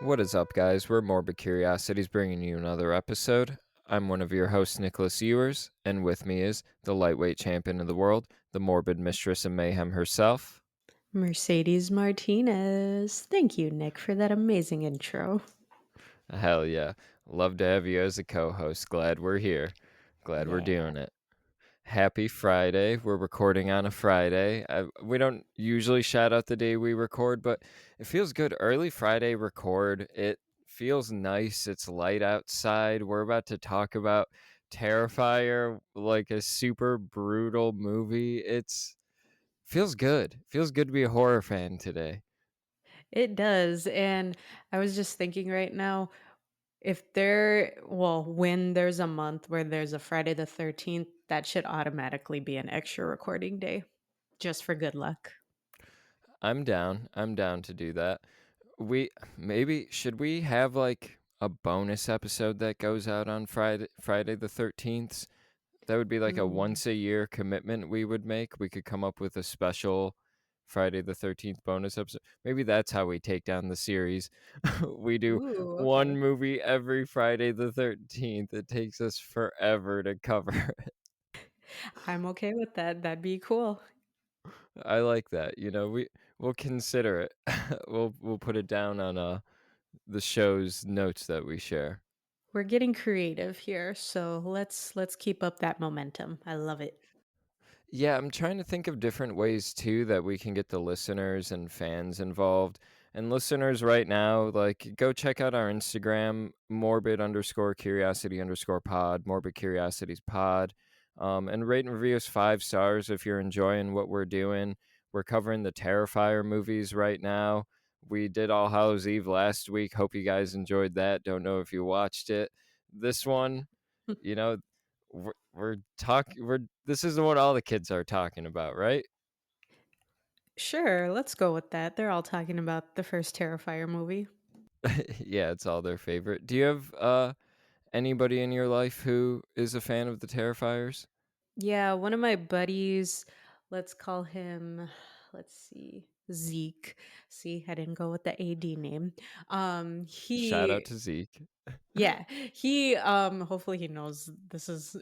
What is up, guys? We're Morbid Curiosities bringing you another episode. I'm one of your hosts, Nicholas Ewers, and with me is the lightweight champion of the world, the morbid mistress of mayhem herself. Mercedes Martinez. Thank you, Nick, for that amazing intro. Hell yeah. Love to have you as a co host. Glad we're here. Glad we're Yeah. doing it. Happy Friday. We're recording on a Friday. We don't usually shout out the day we record, but it feels good. Early Friday record. It feels nice. It's light outside. We're about to talk about Terrifier, like a super brutal movie. It's feels good. Feels good to be a horror fan today. It does. And I was just thinking right now, when there's a month where there's a Friday the 13th, that should automatically be an extra recording day just for good luck. I'm down. I'm down to do that. We maybe should we have like a bonus episode that goes out on Friday the 13th? That would be like a Mm. once a year commitment we would make. We could come up with a special Friday the 13th bonus episode. Maybe that's how we take down the series. We do Ooh, one okay. movie every Friday the 13th. It takes us forever to cover. I'm okay with that. That'd be cool. I like that. We'll consider it. We'll put it down on the show's notes that we share. We're getting creative here, so let's keep up that momentum. I love it. Yeah, I'm trying to think of different ways too that we can get the listeners and fans involved. And listeners right now, like go check out our Instagram, morbid underscore curiosity underscore pod, morbid curiosities pod. And rate and review us 5 stars if you're enjoying what we're doing. We're covering the Terrifier movies right now. We did All Hallows Eve last week. Hope you guys enjoyed that. Don't know if you watched it. This one, you know, we're talking. We're This is what all the kids are talking about, right? Sure, let's go with that. They're all talking about the first Terrifier movie. Yeah, it's all their favorite. Do you have anybody in your life who is a fan of the Terrifiers? Yeah, one of my buddies, let's call him, let's see, Zeke. See, I didn't go with the AD name. Shout out He to Zeke. yeah, he hopefully he knows this is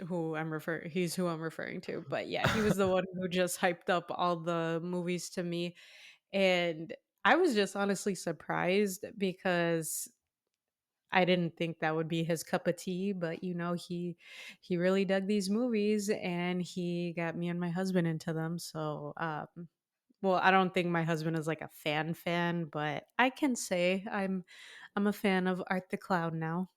he's who I'm referring to. But yeah, he was the one who just hyped up all the movies to me, and I was just honestly surprised because I didn't think that would be his cup of tea, but he really dug these movies and he got me and my husband into them. So, well, I don't think my husband is like a fan, but I can say I'm a fan of Art the Clown now.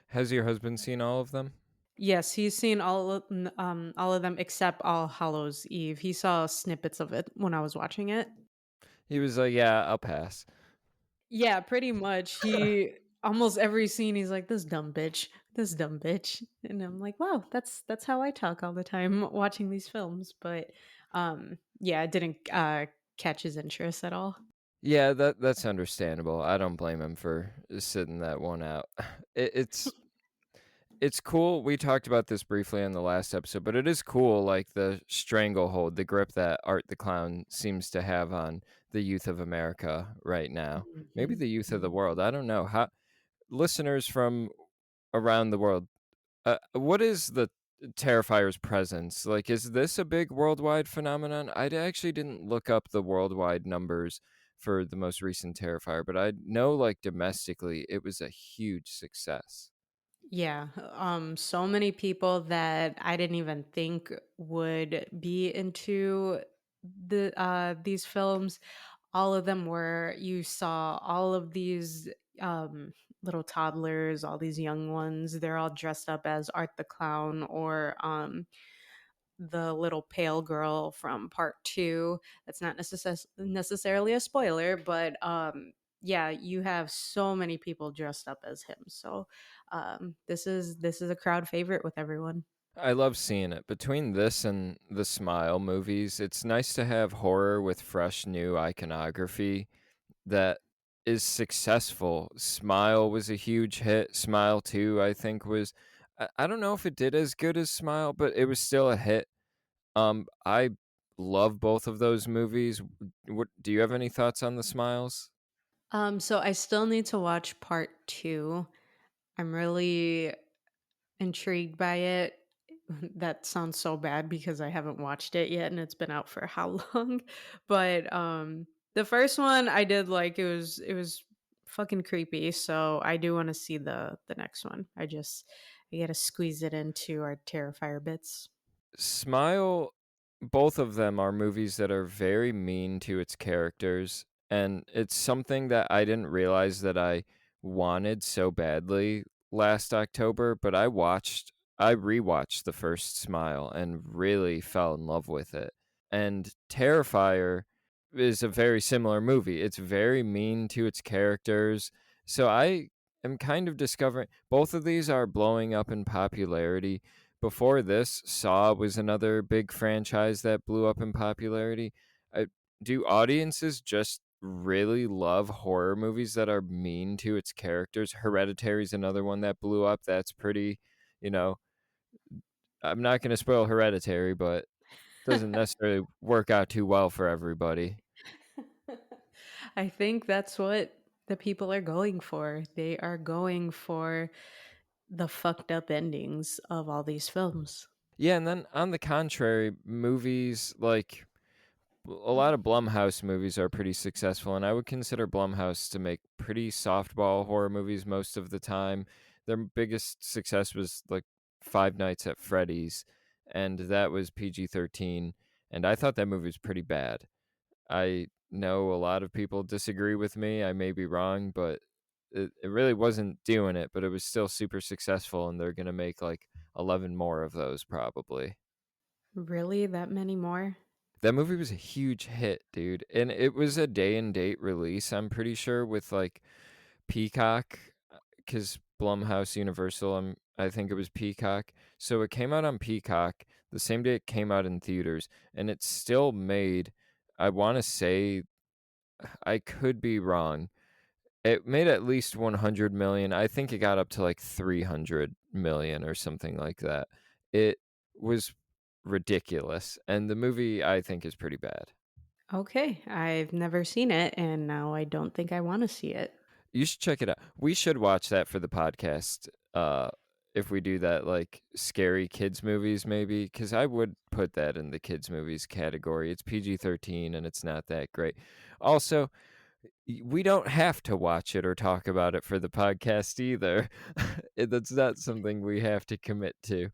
Has your husband seen all of them? Yes, he's seen all of them except All Hallows Eve. He saw snippets of it when I was watching it. He was like, "Yeah, I'll pass." Yeah, pretty much. He almost every scene he's like, this dumb bitch. And I'm like, wow, that's how I talk all the time watching these films. But yeah, it didn't catch his interest at all. Yeah, that's understandable. I don't blame him for sitting that one out. It's cool. We talked about this briefly in the last episode, but it is cool, like the stranglehold, the grip that Art the Clown seems to have on the youth of America right now. Maybe Mhm, the youth of the mhm. world. I don't know. How listeners from around the world, what is the Terrifier's presence? Like, is this a big worldwide phenomenon? Actually didn't look up the worldwide numbers for the most recent Terrifier, but I know, like, domestically, it was a huge success. Yeah, so many people that I didn't even think would be into these films. All of them were. You saw all of these little toddlers, all these young ones. They're all dressed up as Art the Clown or the little pale girl from part two. That's not necessarily a spoiler, but yeah, you have so many people dressed up as him. So this is a crowd favorite with everyone. I love seeing it. Between this and the Smile movies, it's nice to have horror with fresh new iconography that is successful. Smile was a huge hit. Smile 2, I think, was. I don't know if it did as good as Smile, but it was still a hit. I love both of those movies. What do you have any thoughts on the Smiles? So I still need to watch part 2. I'm really intrigued by it. That sounds so bad because I haven't watched it yet and it's been out for how long? But the first one I did like it was fucking creepy, so I do want to see the next one. I got to squeeze it into our Terrifier bits. Smile, both of them are movies that are very mean to its characters, and it's something that I didn't realize that I wanted so badly last October, but I rewatched the first Smile and really fell in love with it. And Terrifier is a very similar movie. It's very mean to its characters. So I am kind of discovering both of these are blowing up in popularity. Before this, Saw was another big franchise that blew up in popularity. Uh, do audiences just really love horror movies that are mean to its characters? Hereditary is another one that blew up. That's pretty, you know, I'm not going to spoil Hereditary, but doesn't necessarily work out too well for everybody. I think that's what the people are going for. They are going for the fucked up endings of all these films. Yeah, and then on the contrary, movies like a lot of Blumhouse movies are pretty successful, and I would consider Blumhouse to make pretty softball horror movies most of the time. Their biggest success was like Five Nights at Freddy's, and that was PG-13, and I thought that movie was pretty bad. I know a lot of people disagree with me. I may be wrong, but it really wasn't doing it, but it was still super successful, and they're going to make like 11 more of those probably. Really? That many more? That movie was a huge hit, dude. And it was a day and date release, I'm pretty sure, with like Peacock, because Blumhouse Universal, I think it was Peacock. So it came out on Peacock the same day it came out in theaters, and it still made, I want to say, I could be wrong. It made at least 100 million. I think it got up to like 300 million or something like that. It was ridiculous. And the movie I think is pretty bad. Okay, I've never seen it, and now I don't think I want to see it. You should check it out. We should watch that for the podcast. If we do that, like scary kids movies, maybe, because I would put that in the kids movies category. It's PG-13 and it's not that great. Also, we don't have to watch it or talk about it for the podcast either. That's not something we have to commit to.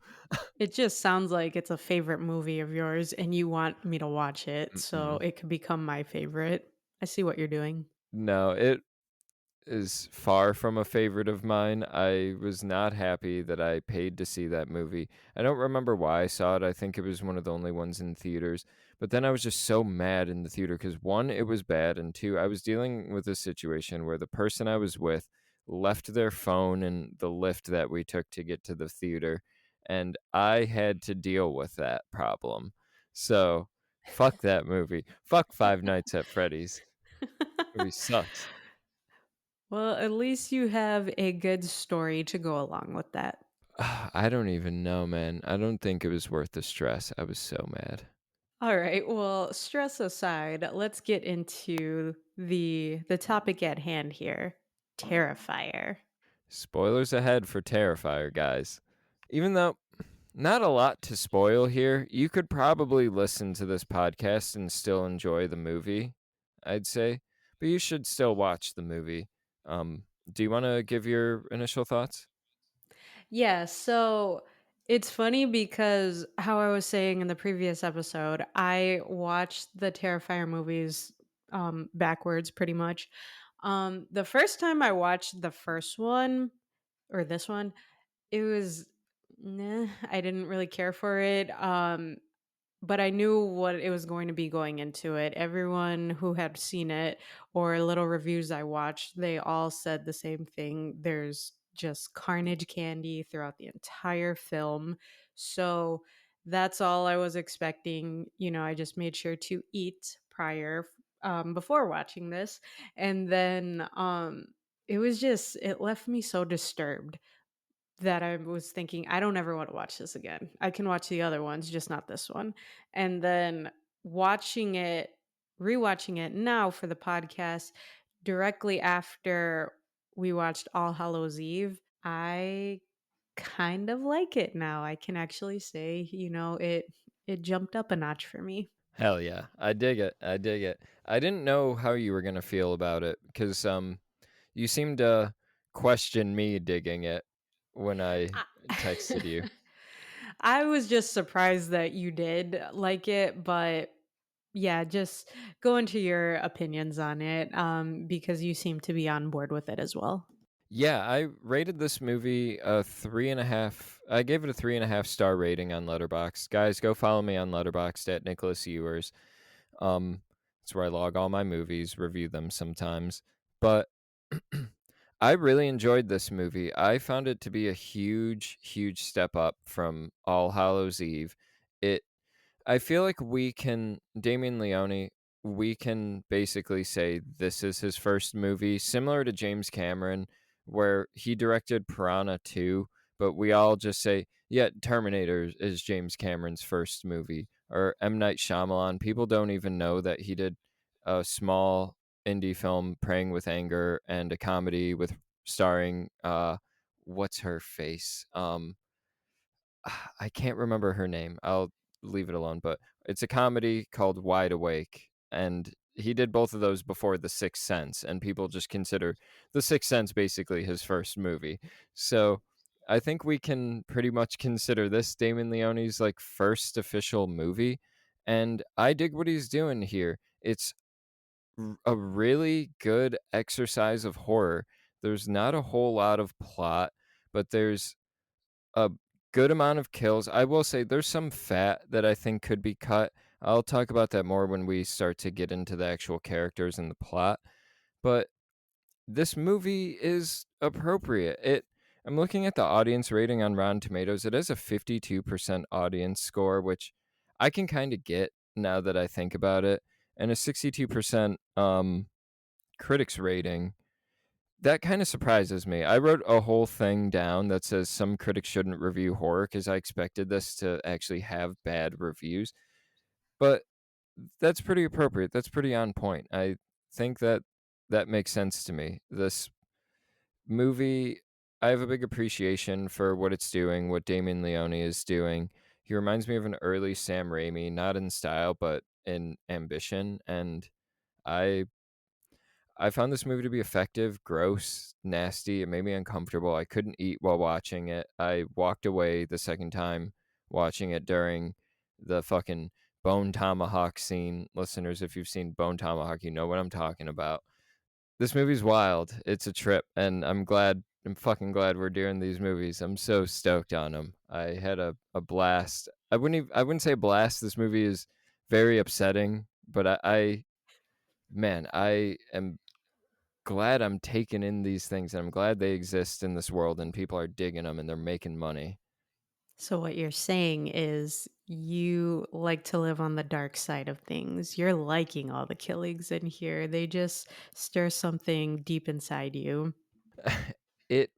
It just sounds like it's a favorite movie of yours, and you want me to watch it, so Mm-mm. it could become my favorite. I see what you're doing. No, it is far from a favorite of mine. I was not happy that I paid to see that movie. I don't remember why I saw it. I think it was one of the only ones in theaters. But then I was just so mad in the theater because one, it was bad, and two, I was dealing with a situation where the person I was with left their phone in the lift that we took to get to the theater, and I had to deal with that problem. So, fuck that movie. Fuck Five Nights at Freddy's. Movie sucks. Well, at least you have a good story to go along with that. I don't even know, man. I don't think it was worth the stress. I was so mad. All right. Well, stress aside, let's get into the topic at hand here. Terrifier. Spoilers ahead for Terrifier, guys. Even though not a lot to spoil here, you could probably listen to this podcast and still enjoy the movie, I'd say. But you should still watch the movie. Do you want to give your initial thoughts? Yeah, so it's funny because how I was saying in the previous episode, I watched the Terrifier movies backwards pretty much. The first time I watched the first one or this one, it was nah, I didn't really care for it. But I knew what it was going to be going into it. Everyone who had seen it or little reviews I watched, they all said the same thing. There's just carnage candy throughout the entire film. So that's all I was expecting. You know, I just made sure to eat prior before watching this. And then it was just, it left me so disturbed that I was thinking, I don't ever want to watch this again. I can watch the other ones, just not this one. And then watching it, rewatching it now for the podcast, directly after we watched All Hallows Eve, I kind of like it now. I can actually say, it jumped up a notch for me. Hell yeah. I dig it. I dig it. I didn't know how you were gonna feel about it because you seemed to question me digging it when I I texted you. I was just surprised that you did like it, but yeah, just go into your opinions on it, because you seem to be on board with it as well. Yeah, I rated this movie a 3.5. I gave it a 3.5 star rating on Letterboxd. Guys, go follow me on Letterboxd at Nicholas Ewers. Um, it's where I log all my movies, review them sometimes. But I really enjoyed this movie. I found it to be a huge, huge step up from All Hallows Eve. It I feel like Damien Leone, we can basically say this is his first movie, similar to James Cameron, where he directed Piranha 2, but we all just say, yeah, Terminator is James Cameron's first movie. Or M. Night Shyamalan. People don't even know that he did a small indie film, Praying with Anger, and a comedy with starring, what's her face? I can't remember her name. I'll leave it alone, but it's a comedy called Wide Awake, and he did both of those before The Sixth Sense, and people just consider The Sixth Sense basically his first movie. So I think we can pretty much consider this Damon Leone's like first official movie, and I dig what he's doing here. It's a really good exercise of horror. There's not a whole lot of plot, but there's a good amount of kills. I will say there's some fat that I think could be cut. I'll talk about that more when we start to get into the actual characters and the plot. But this movie is appropriate. I'm looking at the audience rating on Rotten Tomatoes. It has a 52% audience score, which I can kind of get now that I think about it, and a 62% critics rating. That kind of surprises me. I wrote a whole thing down that says some critics shouldn't review horror because I expected this to actually have bad reviews. But that's pretty appropriate. That's pretty on point. I think that that makes sense to me. This movie, I have a big appreciation for what it's doing, what Damien Leone is doing. He reminds me of an early Sam Raimi, not in style, but in ambition. And I I found this movie to be effective, gross, nasty. It made me uncomfortable. I couldn't eat while watching it. I walked away the second time watching it during the fucking bone tomahawk scene. Listeners, if you've seen Bone Tomahawk, you know what I'm talking about. This movie's wild. It's a trip, and I'm fucking glad we're doing these movies. I'm so stoked on them. I had a blast. I wouldn't say a blast. This movie is very upsetting, but man, I am glad I'm taking in these things, and I'm glad they exist in this world and people are digging them and they're making money. So what you're saying is you like to live on the dark side of things. You're liking all the killings in here. They just stir something deep inside you. It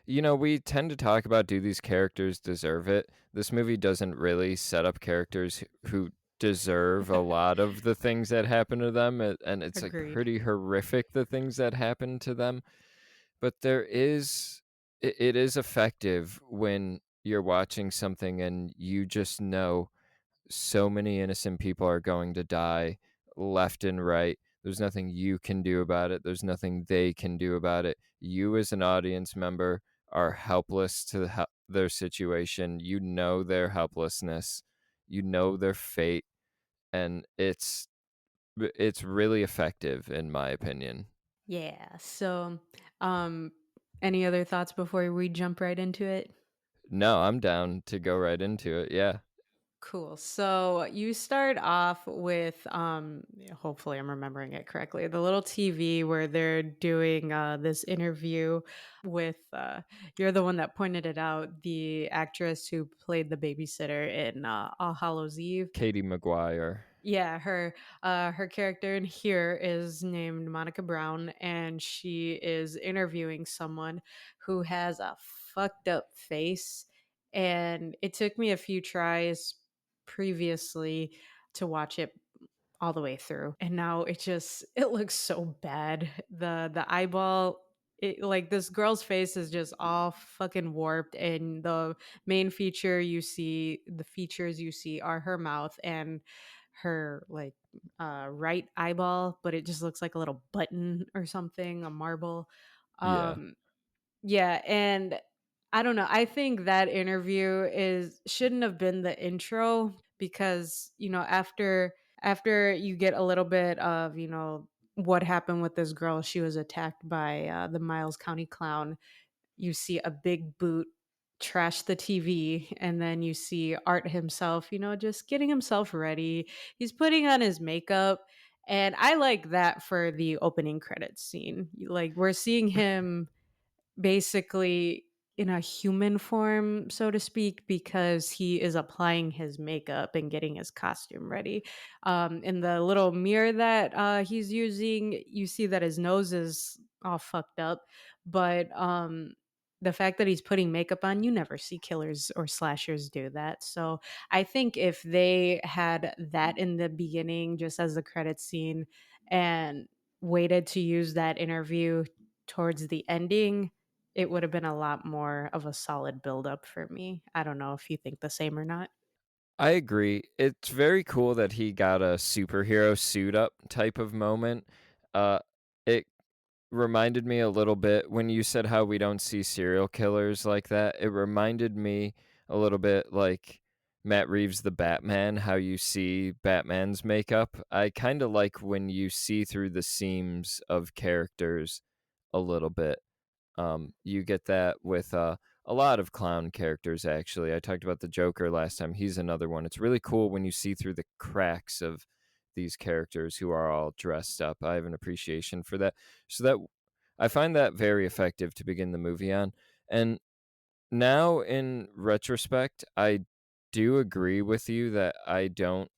we tend to talk about, do these characters deserve it? This movie doesn't really set up characters who deserve a lot of the things that happen to them, and it's like Agreed. pretty horrific the things that happen to them. But it is effective when you're watching something and you just know so many innocent people are going to die left and right. There's nothing you can do about it. There's nothing they can do about it. You, as an audience member, are helpless to their situation. You know their helplessness. You know their fate, and it's really effective in my opinion. Yeah. So, um, any other thoughts before we jump right into it? No, I'm down to go right into it. Yeah, Cool. So you start off with, hopefully I'm remembering it correctly, the little TV where they're doing this interview with, you're the one that pointed it out, the actress who played the babysitter in All Hallows Eve. Katie Maguire. Yeah, her character in here is named Monica Brown, and she is interviewing someone who has a fucked up face. And it took me a few tries previously to watch it all the way through. And now it looks so bad. The eyeball, like this girl's face is just all fucking warped, and the features you see are her mouth and her like right eyeball, but it just looks like a little button or something, a marble. Yeah. Um yeah, and I don't know. I think that interview is shouldn't have been the intro because, after you get a little bit of, what happened with this girl, she was attacked by the Miles County clown. You see a big boot trash the TV, and then you see Art himself, just getting himself ready. He's putting on his makeup, and I like that for the opening credits scene. Like we're seeing him basically in a human form, so to speak, because he is applying his makeup and getting his costume ready. In the little mirror that he's using, you see that his nose is all fucked up. But the fact that he's putting makeup on, you never see killers or slashers do that. So I think if they had that in the beginning, just as the credit scene, and waited to use that interview towards the ending, it would have been a lot more of a solid buildup for me. I don't know if you think the same or not. I agree. It's very cool that he got a superhero suit up type of moment. It reminded me a little bit when you said how we don't see serial killers like that. It reminded me a little bit like Matt Reeves' The Batman, how you see Batman's makeup. I kind of like when you see through the seams of characters a little bit. You get that with a lot of clown characters, actually. I talked about the Joker last time. He's another one. It's really cool when you see through the cracks of these characters who are all dressed up. I have an appreciation for that. So that I find that very effective to begin the movie on. And now in retrospect, I do agree with you that I don't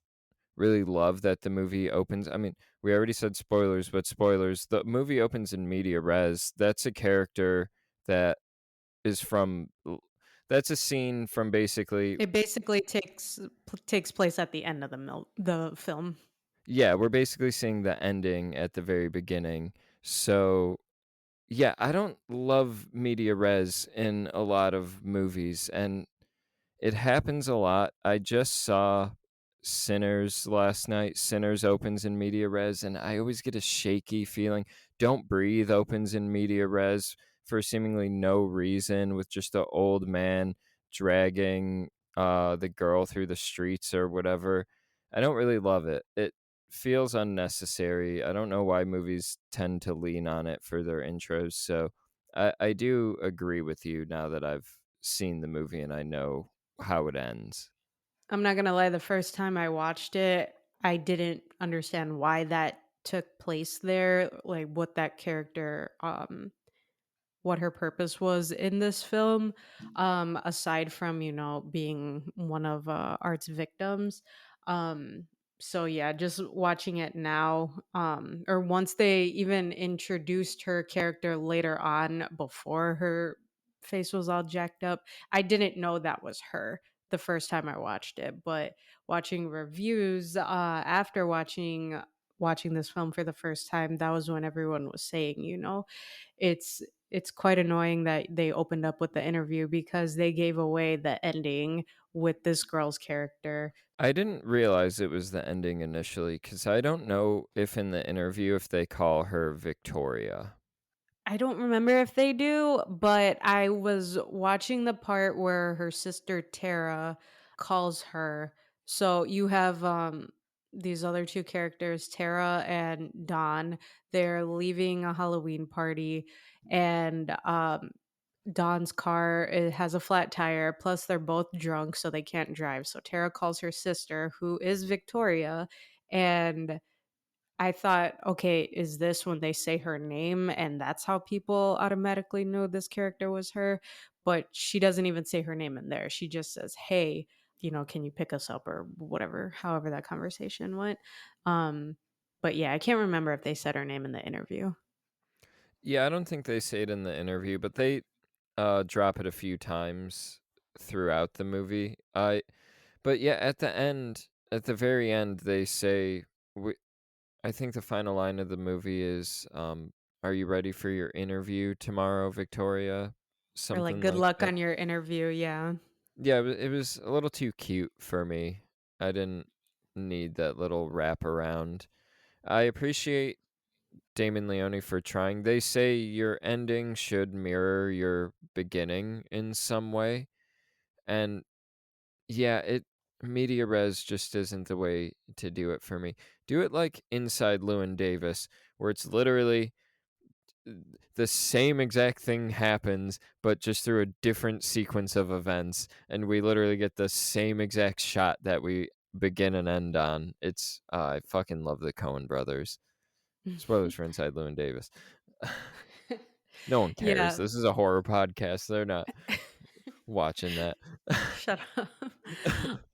really love that the movie opens. I mean, we already said spoilers, but spoilers. The movie opens in media res. That's a character that is that's a scene from basically. It basically takes place at the end of the film. Yeah, we're basically seeing the ending at the very beginning. So, yeah, I don't love media res in a lot of movies, and it happens a lot. I just saw Sinners last night. Sinners opens in media res, and I always get a shaky feeling. Don't Breathe opens in media res for seemingly no reason, with just an old man dragging the girl through the streets or whatever. I don't really love it. It feels unnecessary. I don't know why movies tend to lean on it for their intros. So I do agree with you now that I've seen the movie and I know how it ends. I'm not gonna lie, the first time I watched it, I didn't understand why that took place there, like what her purpose was in this film, aside from, being one of Art's victims. Um, so yeah, just watching it now, or once they even introduced her character later on before her face was all jacked up, I didn't know that was her the first time I watched it. But watching reviews after watching this film for the first time, that was when everyone was saying, it's it's quite annoying that they opened up with the interview because they gave away the ending with this girl's character. I didn't realize it was the ending initially because I don't know if in the interview if they call her Victoria. I don't remember if they do, but I was watching the part where her sister Tara calls her. So you have these other two characters, Tara and Dawn. They're leaving a Halloween party, and Dawn's car, it has a flat tire, plus they're both drunk, so they can't drive. So Tara calls her sister, who is Victoria, and I thought, okay, is this when they say her name and that's how people automatically know this character was her? But she doesn't even say her name in there. She just says, "Hey, can you pick us up?" or whatever, however that conversation went. Um, but yeah, I can't remember if they said her name in the interview. Yeah, I don't think they say it in the interview, but they drop it a few times throughout the movie. But yeah, at the end, at the very end, they say we, I think the final line of the movie is, "Are you ready for your interview tomorrow, Victoria?" Or like, Something "Good like luck that. on your interview," yeah. Yeah, it was a little too cute for me. I didn't need that little wraparound. I appreciate Damon Leone for trying. They say your ending should mirror your beginning in some way, and yeah, it media res just isn't the way to do it for me. Do it like Inside Llewyn Davis, where it's literally the same exact thing happens, but just through a different sequence of events, and we literally get the same exact shot that we begin and end on. It's I fucking love the Coen brothers. Spoilers for Inside Llewyn Davis. No one cares. Yeah. This is a horror podcast. They're not watching that. Shut up.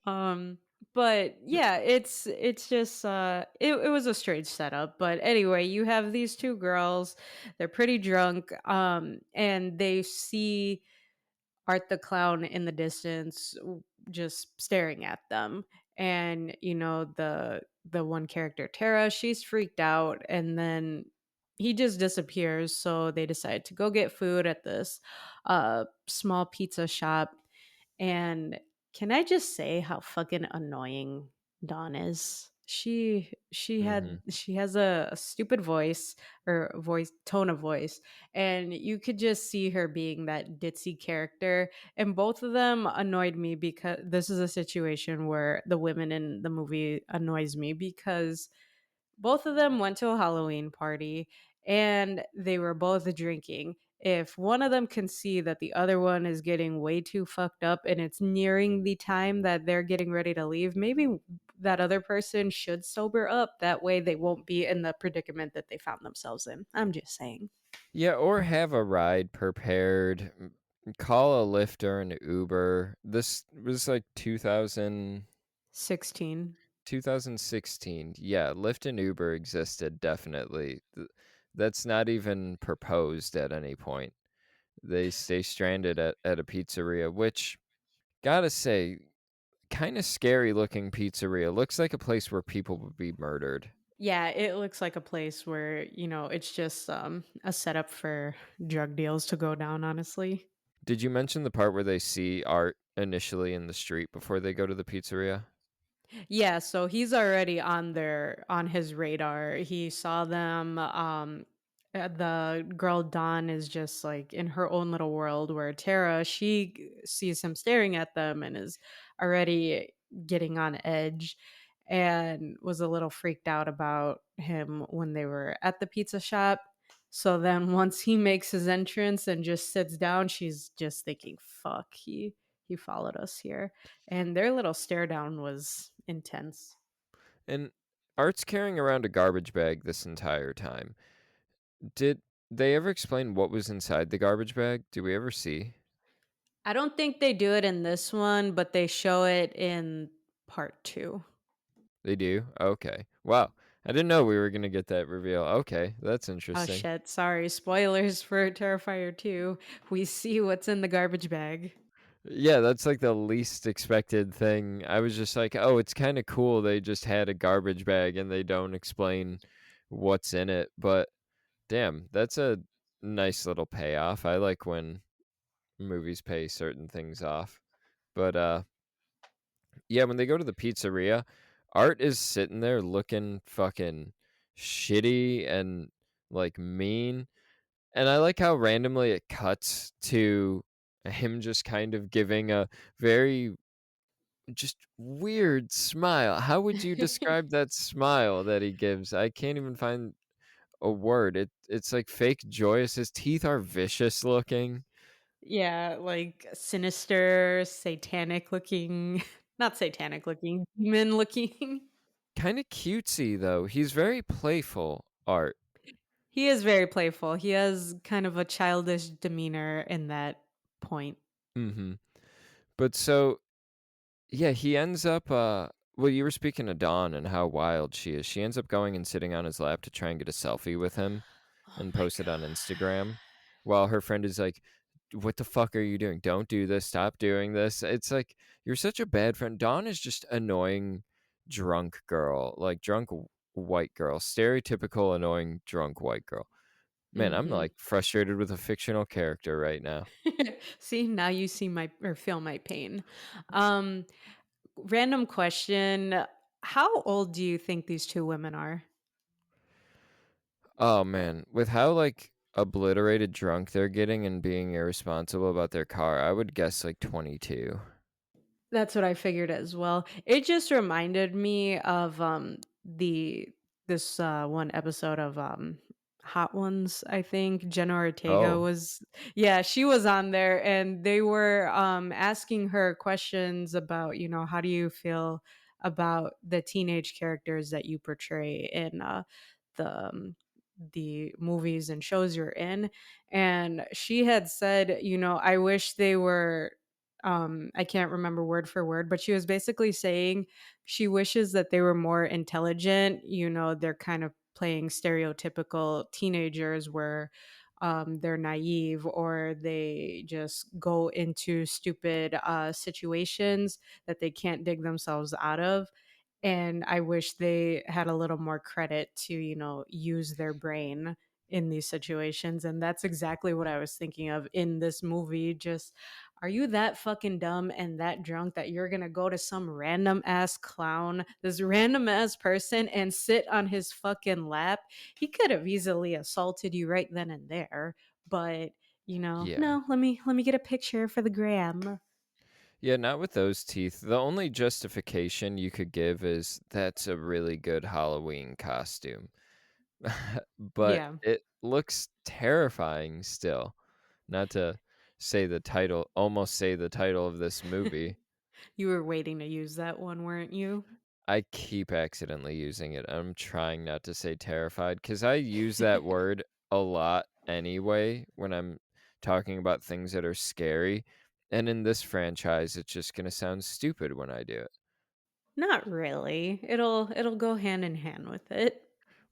Um, but yeah, it's just it was a strange setup. But anyway, you have these two girls, they're pretty drunk, and they see Art the Clown in the distance just staring at them. And the one character, Tara, she's freaked out, and then he just disappears. So they decide to go get food at this small pizza shop. And can I just say how fucking annoying Dawn is? Hmm. She has a stupid voice, or voice tone of voice, and you could just see her being that ditzy character. And both of them annoyed me, because this is a situation where the women in the movie annoys me, because both of them went to a Halloween party and they were both drinking. If one of them can see that the other one is getting way too fucked up and it's nearing the time that they're getting ready to leave, maybe that other person should sober up. That way they won't be in the predicament that they found themselves in. I'm just saying. Yeah, or have a ride prepared. Call a Lyft or an Uber. This was like 16. 2016. Yeah, Lyft and Uber existed, definitely. That's not even proposed at any point. They stay stranded at a pizzeria, which, gotta say, kind of scary looking pizzeria. Looks like a place where people would be murdered. Yeah, it looks like a place where, it's just a setup for drug deals to go down, honestly. Did you mention the part where they see Art initially in the street before they go to the pizzeria? Yeah, so he's already on his radar. He saw them. The girl Dawn is just like in her own little world, where Tara, she sees him staring at them and is already getting on edge, and was a little freaked out about him when they were at the pizza shop. So then once he makes his entrance and just sits down, she's just thinking, "Fuck, he followed us here." And their little stare down was intense. And Art's carrying around a garbage bag this entire time. Did they ever explain what was inside the garbage bag? Do we ever see? I don't think they do it in this one, but they show it in part 2. They do? Okay. Wow. I didn't know we were going to get that reveal. Okay. That's Oh interesting. shit, sorry. Spoilers for Terrifier 2. We see what's in the garbage bag. Yeah, that's like the least expected thing. I was just like, oh, it's kind of cool. They just had a garbage bag and they don't explain what's in it. But damn, that's a nice little payoff. I like when movies pay certain things off. But yeah, when they go to the pizzeria, Art is sitting there looking fucking shitty and like mean. And I like how randomly it cuts to him just kind of giving a very just weird smile. How would you describe that smile that he gives? I can't even find a word. It's like fake joyous. His teeth are vicious looking. Yeah, like sinister, satanic looking, not satanic looking, demon looking. Kind of cutesy though. He's very playful, Art. He is very playful. He has kind of a childish demeanor in that point. Mhm. But so yeah, he ends up well, you were speaking of Dawn and how wild she is. She ends up going and sitting on his lap to try and get a selfie with him Oh and my post it on god. Instagram while her friend is like, "What the fuck are you doing? Don't do this. Stop doing this." It's like you're such a bad friend. Dawn is just annoying drunk girl, like drunk white girl, stereotypical annoying drunk white girl. Man, I'm, Mhm. like, frustrated with a fictional character right now. See, now you see my or feel my pain. Um, Random question, how old do you think these 2 women are? Oh, man, with how, like, obliterated drunk they're getting and being irresponsible about their car, I would guess, like, 22. That's what I figured as well. It just reminded me of, the this, one episode of, Hot Ones, I think. Jenna Ortega Oh, was yeah, she was on there, and they were, asking her questions about, how do you feel about the teenage characters that you portray in, the movies and shows you're in, and she had said, "I wish they were." I can't remember word for word, but she was basically saying she wishes that they were more intelligent. They're kind of playing stereotypical teenagers where they're naive or they just go into stupid situations that they can't dig themselves out of. And I wish they had a little more credit to, use their brain in these situations. And that's exactly what I was thinking of in this movie. Just, are you that fucking dumb and that drunk that you're gonna go to some random ass clown, this random ass person, and sit on his fucking lap? He could have easily assaulted you right then and there, but yeah. no, let me get a picture for the gram. Yeah, not with those teeth. The only justification you could give is that's a really good Halloween costume. But Yeah, it looks terrifying still. Not to almost say the title of this movie. you were waiting to use that one, weren't you? I keep accidentally using it. I'm trying not to say terrified because I use that word a lot anyway when I'm talking about things that are scary. And in this franchise, it's just going to sound stupid when I do it. Not really. It'll go hand in hand with it.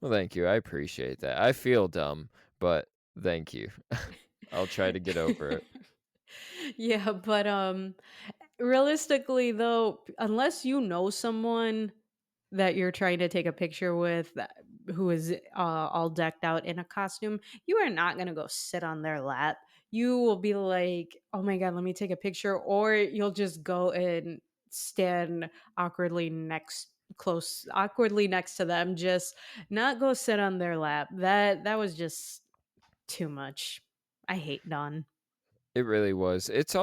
Well, thank you. I appreciate that. I feel dumb, but thank you. I'll try to get over it. Yeah, but realistically though, unless you know someone that you're trying to take a picture with who is all decked out in a costume, you are not going to go sit on their lap. You will be like, "Oh my god, let me take a picture," or you'll just go and stand awkwardly next to them, just not go sit on their lap. That was just too much. I hate Dawn. It really was. It's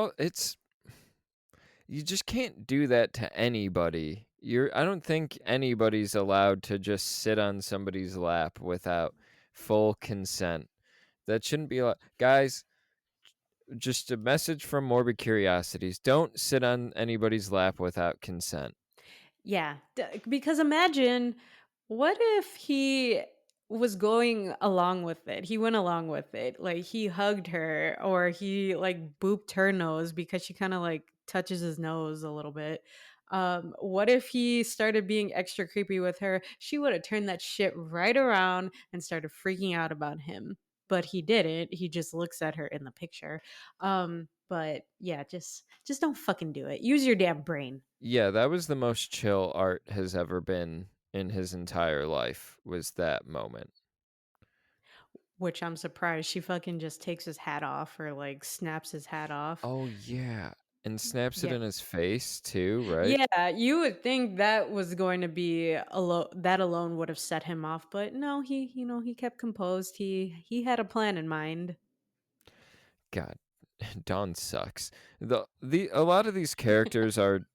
you just can't do that to anybody. I don't think anybody's allowed to just sit on somebody's lap without full consent. That shouldn't be allowed. Guys, just a message from Morbid Curiosities. Don't sit on anybody's lap without consent. Yeah, because imagine what if he was going along with it. He went along with it. Like he hugged her or he like booped her nose because she kind of like touches his nose a little bit. What if he started being extra creepy with her? She would have turned that shit right around and started freaking out about him. But he didn't. He just looks at her in the picture. But yeah, just don't fucking do it. Use your damn brain. Yeah, that was the most chill Art has ever been in his entire life, was that moment. Which I'm surprised she fucking just takes his hat off or, like, snaps his hat off. Oh, yeah, and snaps it Yeah. in his face too, right? Yeah, you would think that was going to be that alone would have set him off, but no, he kept composed. He had a plan in mind. God, Dawn sucks. The a lot of these characters are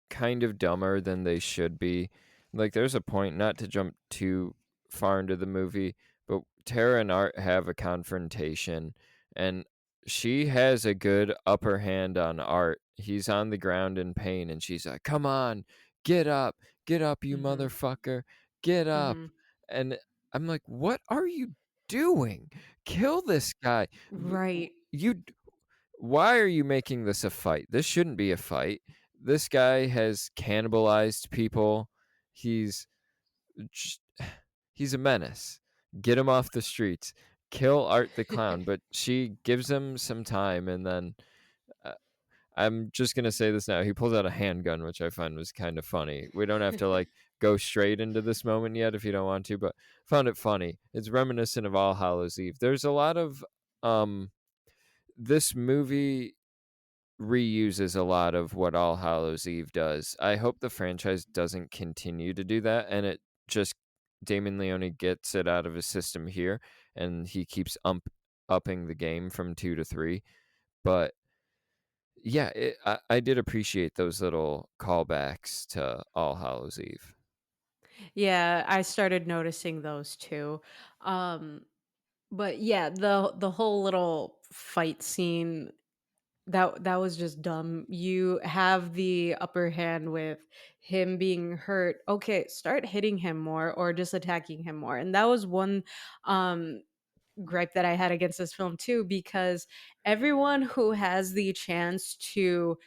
kind of dumber than they should be. Like, there's a point, not to jump too far into the movie, but Tara and Art have a confrontation, and she has a good upper hand on Art. He's on the ground in pain, and she's like, "Come on, get up, you Mhm, motherfucker, get up!" mhm. And I'm like, "What are you doing? Kill this guy! Right. You why are you making this a fight? This shouldn't be a fight. This guy has cannibalized people. He's just, he's a menace. Get him off the streets. Kill Art the Clown." But she gives him some time, and then uh, I'm just gonna say this now. He pulls out a handgun, which I find was kind of funny. We don't have to like go straight into this moment yet if you don't want to, but found it funny. It's reminiscent of All Hallows Eve. There's a lot of um this movie reuses a lot of what All Hallows Eve does. I hope the franchise doesn't continue to do that and it just Damien Leone gets it out of his system here and he keeps upping the game from 2 to 3. But yeah, I did appreciate those little callbacks to All Hallows Eve. Yeah, I started noticing those too. Um, but yeah, the whole little fight scene, that was just dumb. You have the upper hand with him being hurt. Okay, start hitting him more or just attacking him more. And that was one um gripe that I had against this film too, because everyone who has the chance to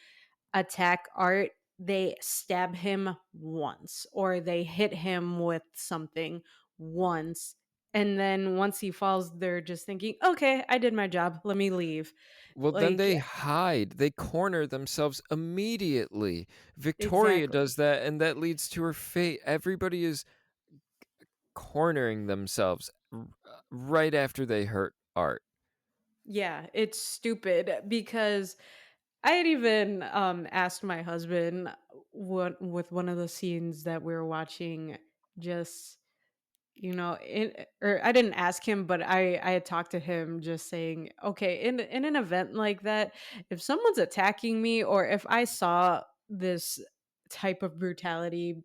attack Art, they stab him once or they hit him with something once. And then once he falls, they're just thinking, okay, I did my job. Let me leave. Well, then Like, they hide. They corner themselves immediately. Victoria exactly. does that, and that leads to her fate. Everybody is cornering themselves right after they hurt Art. Yeah, it's stupid because I had even asked my husband what with one of the scenes that we were watching, just or I didn't ask him, but I had talked to him just saying, okay, in an event like that, if someone's attacking me or if I saw this type of brutality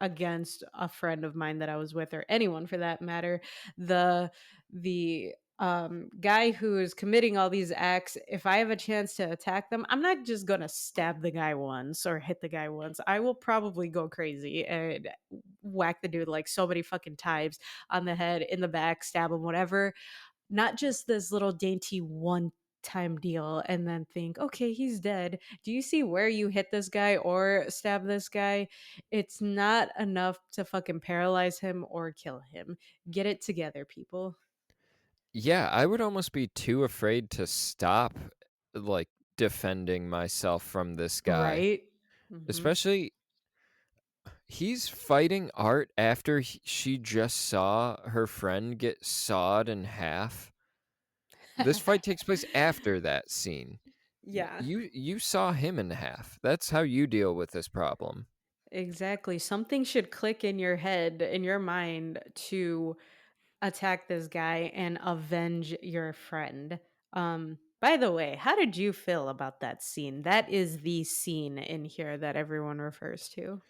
against a friend of mine that I was with or anyone for that matter, the guy who is committing all these acts, if I have a chance to attack them, I'm not just gonna stab the guy once or hit the guy once. I will probably go crazy and whack the dude like so many fucking times on the head, in the back, stab him, whatever. Not just this little dainty one time deal and then think, okay, he's dead. Do you see where you hit this guy or stab this guy? It's not enough to fucking paralyze him or kill him. Get it together, people. Yeah, I would almost be too afraid to stop, like, defending myself from this guy. Right? Hmm. Especially, he's fighting Art after she just saw her friend get sawed in half. This fight takes place after that scene. Yeah. You saw him in half. That's how you deal with this problem. Exactly. Something should click in your head, in your mind, to attack this guy and avenge your friend. By the way, how did you feel about that scene? That is the scene in here that everyone refers to.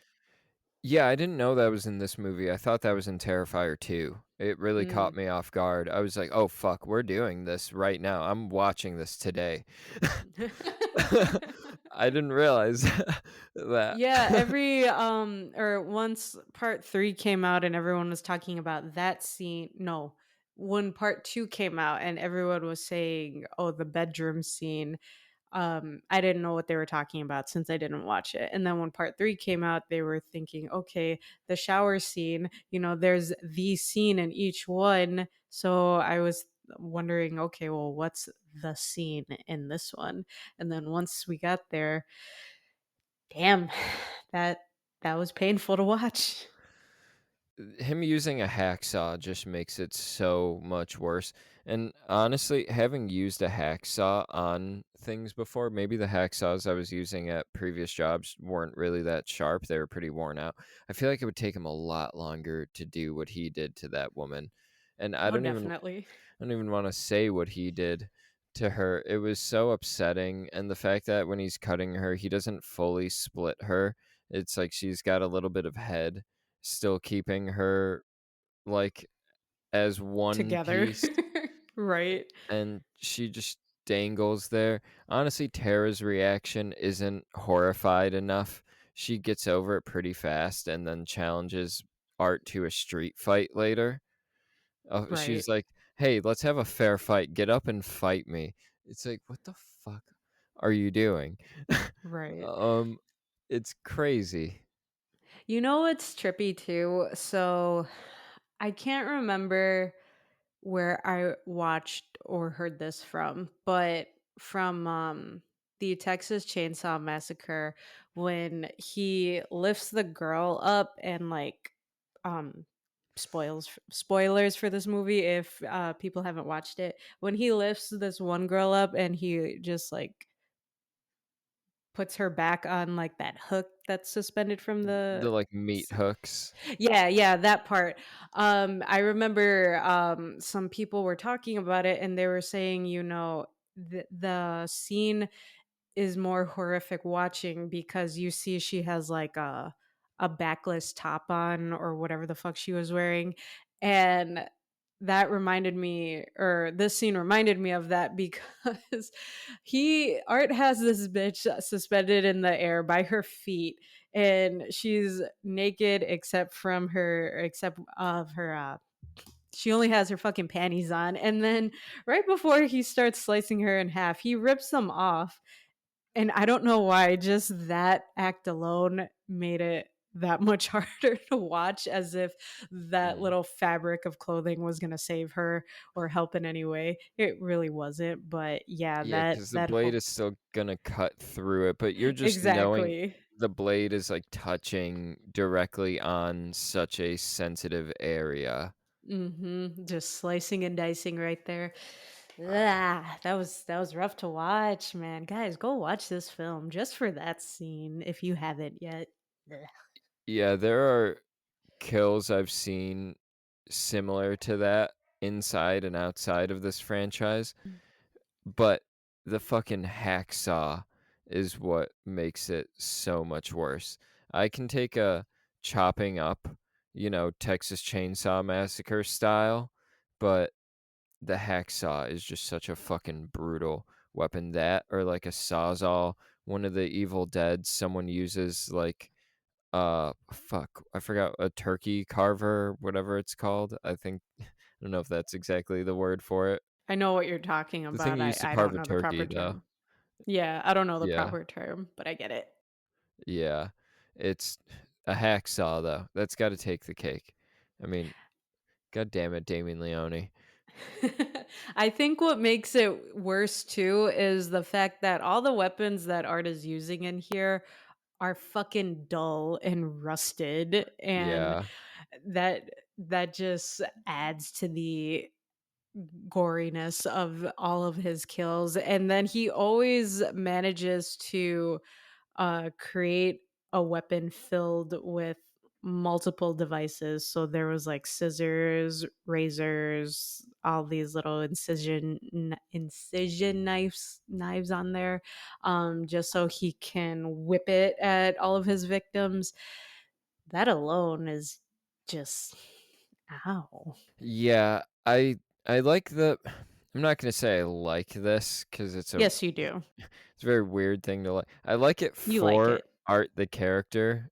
Yeah, I didn't know that was in this movie. I thought that was in Terrifier 2. It really caught Mm. me off guard. I was like, "Oh fuck, we're doing this right now. I'm watching this today." I didn't realize that. Yeah, every or once part 3 came out and everyone was talking about that scene. No, when part 2 came out and everyone was saying, "Oh, the bedroom scene." I didn't know what they were talking about since I didn't watch it. And then when part 3 came out, they were thinking, okay, the shower scene, there's the scene in each one. So I was wondering, okay, well, what's the scene in this one? And then once we got there, damn, that that was painful to watch. Him using a hacksaw just makes it so much worse. And honestly, having used a hacksaw on things before, maybe the hacksaws I was using at previous jobs weren't really that sharp. They were pretty worn out. I feel like it would take him a lot longer to do what he did to that woman. And Oh, definitely. I don't even want to say what he did to her. It was so upsetting. And the fact that when he's cutting her, he doesn't fully split her. It's like she's got a little bit of head, still keeping her like as one Together. piece, Right. and she just dangles there. Honestly, Tara's reaction isn't horrified enough. She gets over it pretty fast and then challenges Art to a street fight later. Right. She's like, "Hey, let's have a fair fight. Get up and fight me." It's like, "What the fuck are you doing?" Right. um, it's crazy. You know what's trippy too? So I can't remember where I watched or heard this from, but from the Texas Chainsaw Massacre when he lifts the girl up and like um spoilers for this movie if people haven't watched it. When he lifts this one girl up and he just like puts her back on like that hook that's suspended from The, the like, meat hooks. yeah, yeah, that part. I remember some people were talking about it and they were saying, the scene is more horrific watching because you see she has like a backless top on or whatever the fuck she was wearing, and that reminded me, or this scene reminded me of that because he Art has this bitch suspended in the air by her feet, and she's naked except of her she only has her fucking panties on, and then right before he starts slicing her in half, he rips them off, and I don't know why, just that act alone made it that much harder to watch, as if that Mm. little fabric of clothing was gonna save her or help in any way. It really wasn't, but yeah, Yeah, that because the that blade whole is still gonna cut through it, but you're just knowing exactly. the blade is, like, touching directly on such a sensitive area. Mhm, just slicing and dicing right there. Ah, that was rough to watch, man. Guys, go watch this film just for that scene if you haven't yet. Ugh. Yeah, there are kills I've seen similar to that inside and outside of this franchise, but the fucking hacksaw is what makes it so much worse. I can take a chopping up, Texas Chainsaw Massacre style, but the hacksaw is just such a fucking brutal weapon. That or like a sawzall, one of the Evil Dead, someone uses like fuck, I forgot, a turkey carver, whatever it's called. I don't know if that's exactly the word for it. I know what you're talking The thing about. you I used to I carve don't a know the proper turkey though. term. Yeah, I don't know the Yeah, proper term, but I get it. yeah. It's a hacksaw though. That's got to take the cake. I mean, god damn it, Damien Leone. I think what makes it worse too is the fact that all the weapons that Art is using in here are fucking dull and rusted, and Yeah. that just adds to the goriness of all of his kills. And then he always manages to create a weapon filled with multiple devices. So there was like scissors, razors, all these little incision knives on there, just so he can whip it at all of his victims. That alone is just ow. Yeah, I like the I'm not gonna say I like this because Yes, you do. it's a very weird thing to like. I like it You like for it. Art the character,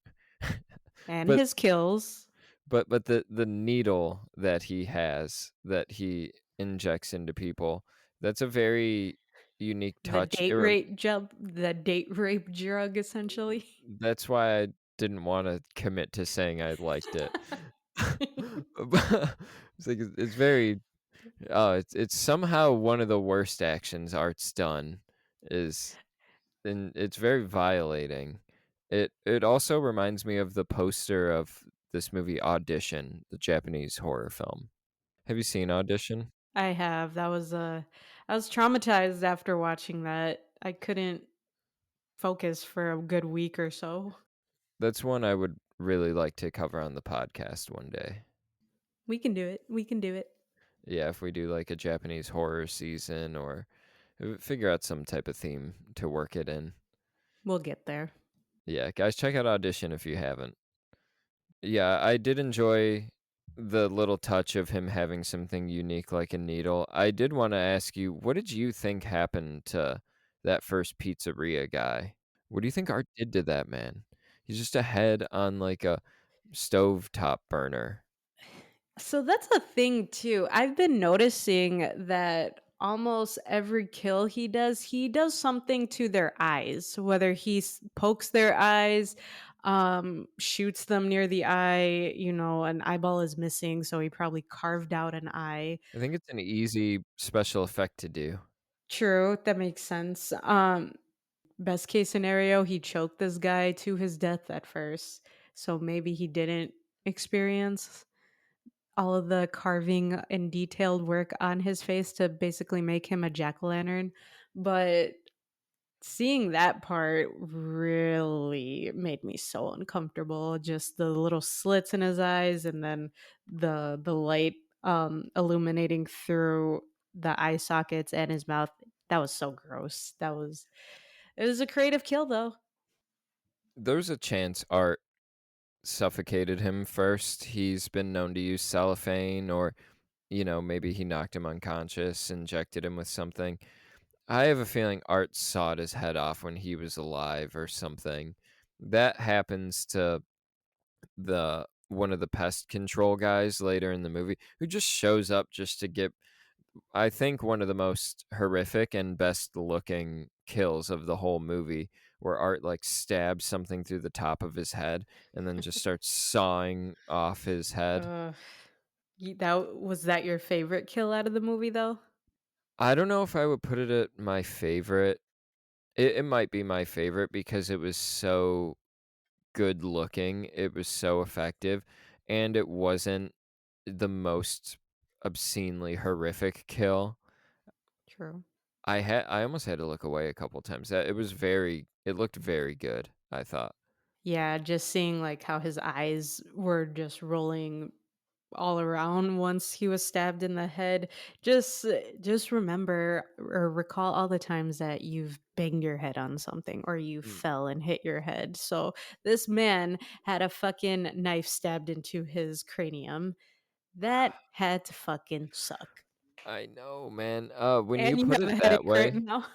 And but his kills, the needle that he has that he injects into people, that's a very unique touch. the date rape drug essentially. That's why I didn't wanna commit to saying I liked it. But it's like it's very it's somehow one of the worst actions Art's done is and it's very violating. It also reminds me of the poster of this movie Audition, the Japanese horror film. Have you seen Audition? I have. I was traumatized after watching that. I couldn't focus for a good week or so. That's one I would really like to cover on the podcast one day. We can do it. We can do it. Yeah, if we do like a Japanese horror season or figure out some type of theme to work it in. We'll get there. Yeah, guys, check out Audition if you haven't. Yeah, I did enjoy the little touch of him having something unique like a needle. I did want to ask you, what did you think happened to that first pizzeria guy? What do you think Art did to that man? He's just a head on like a stovetop burner. So that's a thing too. I've been noticing that almost every kill he does something to their eyes, whether pokes their eyes, shoots them near the eye, an eyeball is missing, so he probably carved out an eye. I think it's an easy special effect to do. True, that makes sense. best case scenario, he choked this guy to his death at first. So maybe he didn't experience all of the carving and detailed work on his face to basically make him a jack-o'-lantern. But seeing that part really made me so uncomfortable. Just the little slits in his eyes and then the light illuminating through the eye sockets and his mouth. That was so gross. It was a creative kill though. There's a chance art suffocated him first. He's been known to use cellophane or, maybe he knocked him unconscious, injected him with something. I have a feeling Art sawed his head off when he was alive or something. That happens to the one of the pest control guys later in the movie who just shows up just to get, I think, one of the most horrific and best looking kills of the whole movie, where Art like stabs something through the top of his head and then just starts sawing off his head. Uh, that was that your favorite kill out of the movie though? I don't know if I would put it at my favorite. It might be my favorite because it was so good looking, it was so effective, and it wasn't the most obscenely horrific kill. True. I almost had to look away a couple times. It looked very good, I thought. Yeah, just seeing like how his eyes were just rolling all around once he was stabbed in the head. Just remember or recall all the times that you've banged your head on something or you Mm, fell and hit your head. So this man had a fucking knife stabbed into his cranium. That had to fucking suck. I know, man. When you And you put have it a that headache right way, now.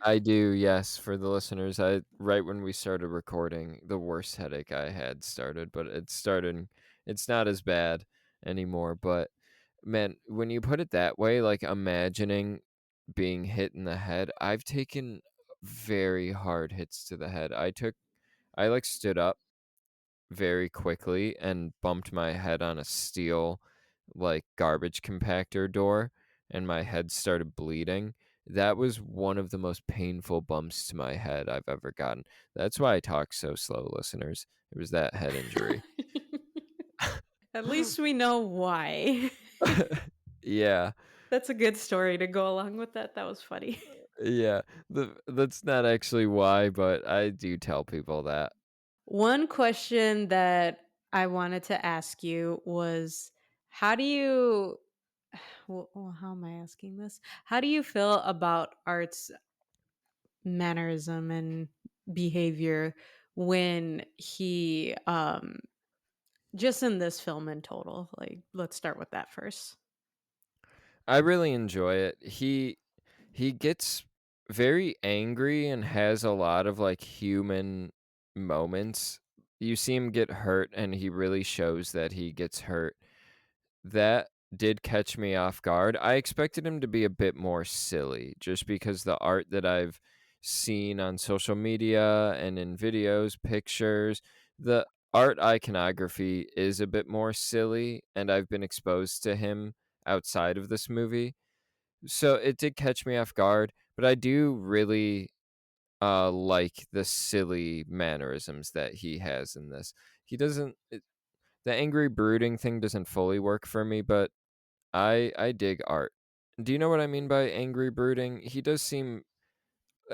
I do, yes, for the listeners. I right when we started recording, the worst headache I had started, but it's not as bad anymore, but man, when you put it that way, like imagining being hit in the head, I've taken very hard hits to the head. I like stood up very quickly and bumped my head on a steel like garbage compactor door and my head started bleeding. That was one of the most painful bumps to my head I've ever gotten. That's why I talk so slow, listeners. It was that head injury. At least we know why. Yeah. That's a good story to go along with that. That was funny. Yeah. That's not actually why, but I do tell people that. One question that I wanted to ask you was how do you how am I asking this? How do you feel about art's mannerism and behavior when he just in this film in total? Like let's start with that first. I really enjoy it. He gets very angry and has a lot of like human moments. You see him get hurt and he really shows that he gets hurt. That did catch me off guard. I expected him to be a bit more silly just because the art that I've seen on social media and in videos, pictures, the art iconography is a bit more silly and I've been exposed to him outside of this movie. So it did catch me off guard, but I do really like the silly mannerisms that he has in this. He doesn't the angry brooding thing doesn't fully work for me, but I dig art. Do you know what I mean by angry brooding? He does seem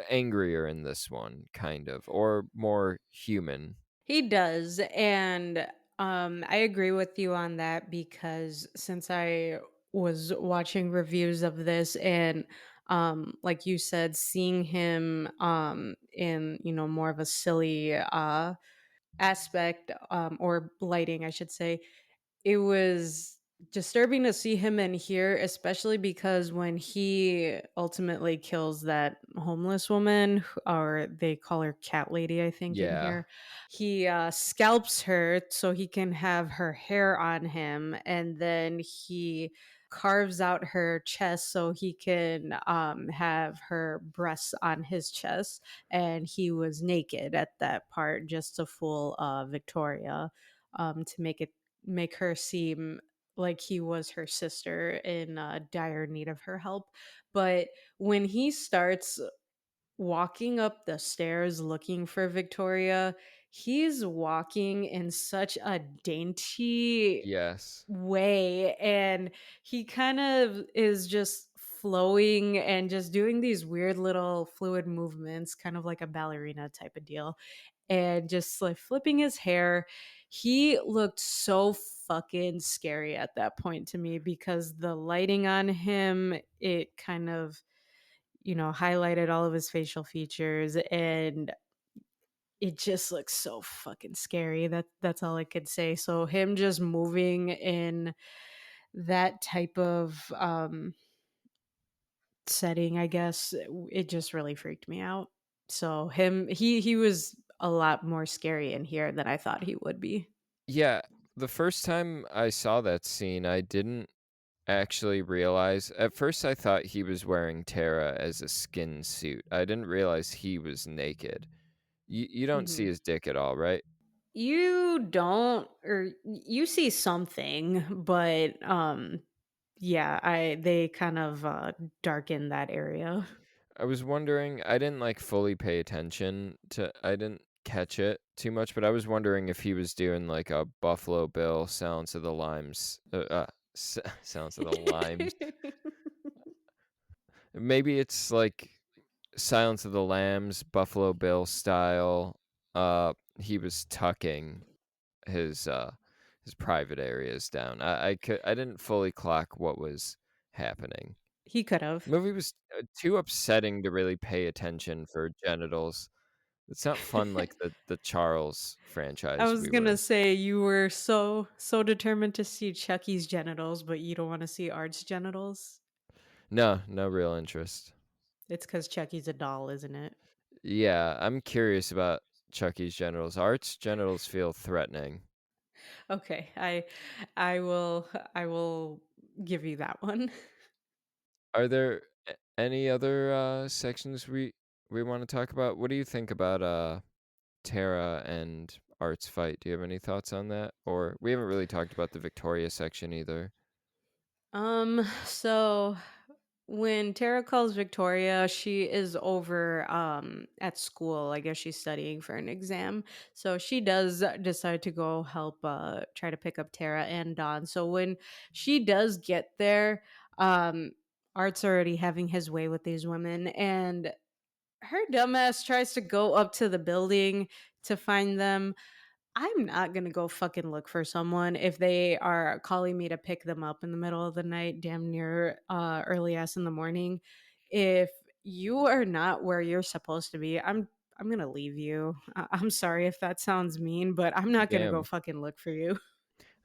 angrier in this one, kind of, or more human. He does, and, I agree with you on that because since I was watching reviews of this and, like you said, seeing him, in, more of a silly, aspect, or lighting, I should say, it was disturbing to see him in here, especially because when he ultimately kills that homeless woman, or they call her cat lady, I think, in Yeah. here, he scalps her so he can have her hair on him, and then he carves out her chest so he can have her breasts on his chest, and he was naked at that part just to fool Victoria, to make her seem like he was her sister in dire need of her help. But when he starts walking up the stairs looking for Victoria, he's walking in such a dainty Yes. way, and he kind of is just flowing and just doing these weird little fluid movements, kind of like a ballerina type of deal, and just like flipping his hair. He looked so fucking scary at that point to me because the lighting on him, it kind of, highlighted all of his facial features, and it just looks so fucking scary. That's all I could say. So him just moving in that type of setting, I guess, it just really freaked me out. So he was a lot more scary in here than I thought he would be. Yeah, the first time I saw that scene, I didn't actually realize. At first, I thought he was wearing Tara as a skin suit. I didn't realize he was naked. You don't see Mhm. his dick at all, right? You don't, or you see something, but yeah, I they kind of darken that area. I was wondering, I didn't like fully pay attention to I didn't catch it too much, but I was wondering if he was doing like a Buffalo Bill Silence of the Limes Silence of the Limes. Maybe it's like Silence of the Lambs, Buffalo Bill style. He was tucking his uh his private areas down. I didn't fully clock what was happening. He could have. Movie was too upsetting to really pay attention for genitals. It's not fun like the Charles I franchise was we were gonna in. say you were so determined to see Chucky's genitals, but you don't want to see Art's genitals. No, no real interest. It's because Chucky's a doll, isn't it? Yeah, I'm curious about Chucky's genitals. Art's genitals feel threatening. Okay, I will give you that one. Are there any other sections we want to talk about? What do you think about Tara and Art's fight? Do you have any thoughts on that? Or we haven't really talked about the Victoria section either. So when Tara calls Victoria, she is over at school. I guess she's studying for an exam. So she does decide to go help try to pick up Tara and Dawn. So when she does get there, um Art's already having his way with these women, and her dumbass tries to go up to the building to find them. I'm not gonna go fucking look for someone if they are calling me to pick them up in the middle of the night, damn near early ass in the morning. If you are not where you're supposed to be, I'm gonna leave you. I'm sorry if that sounds mean, but I'm not gonna go Damn. fucking look for you.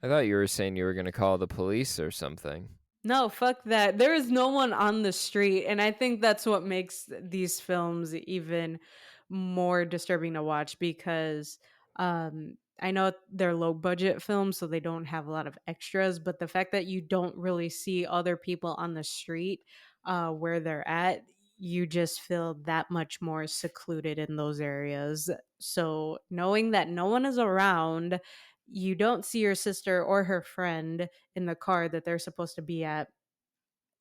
I thought you were saying you were going to call the police or something. No, fuck that. There is no one on the street, and I think that's what makes these films even more disturbing to watch because I know they're low budget films, so they don't have a lot of extras, but the fact that you don't really see other people on the street where they're at, you just feel that much more secluded in those areas. So knowing that no one is around, you don't see your sister or her friend in the car that they're supposed to be at,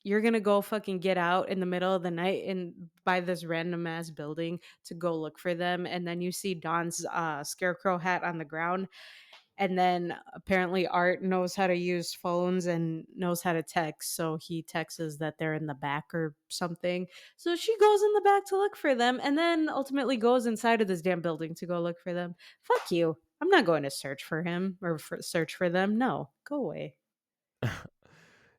you're gonna go fucking get out in the middle of the night and by this random ass building to go look for them, and then you see Don's scarecrow hat on the ground, and then apparently Art knows how to use phones and knows how to text, so he texts that they're in the back or something. So she goes in the back to look for them, and then ultimately goes inside of this damn building to go look for them. Fuck you. I'm not going to search for him or search for them. No, go away.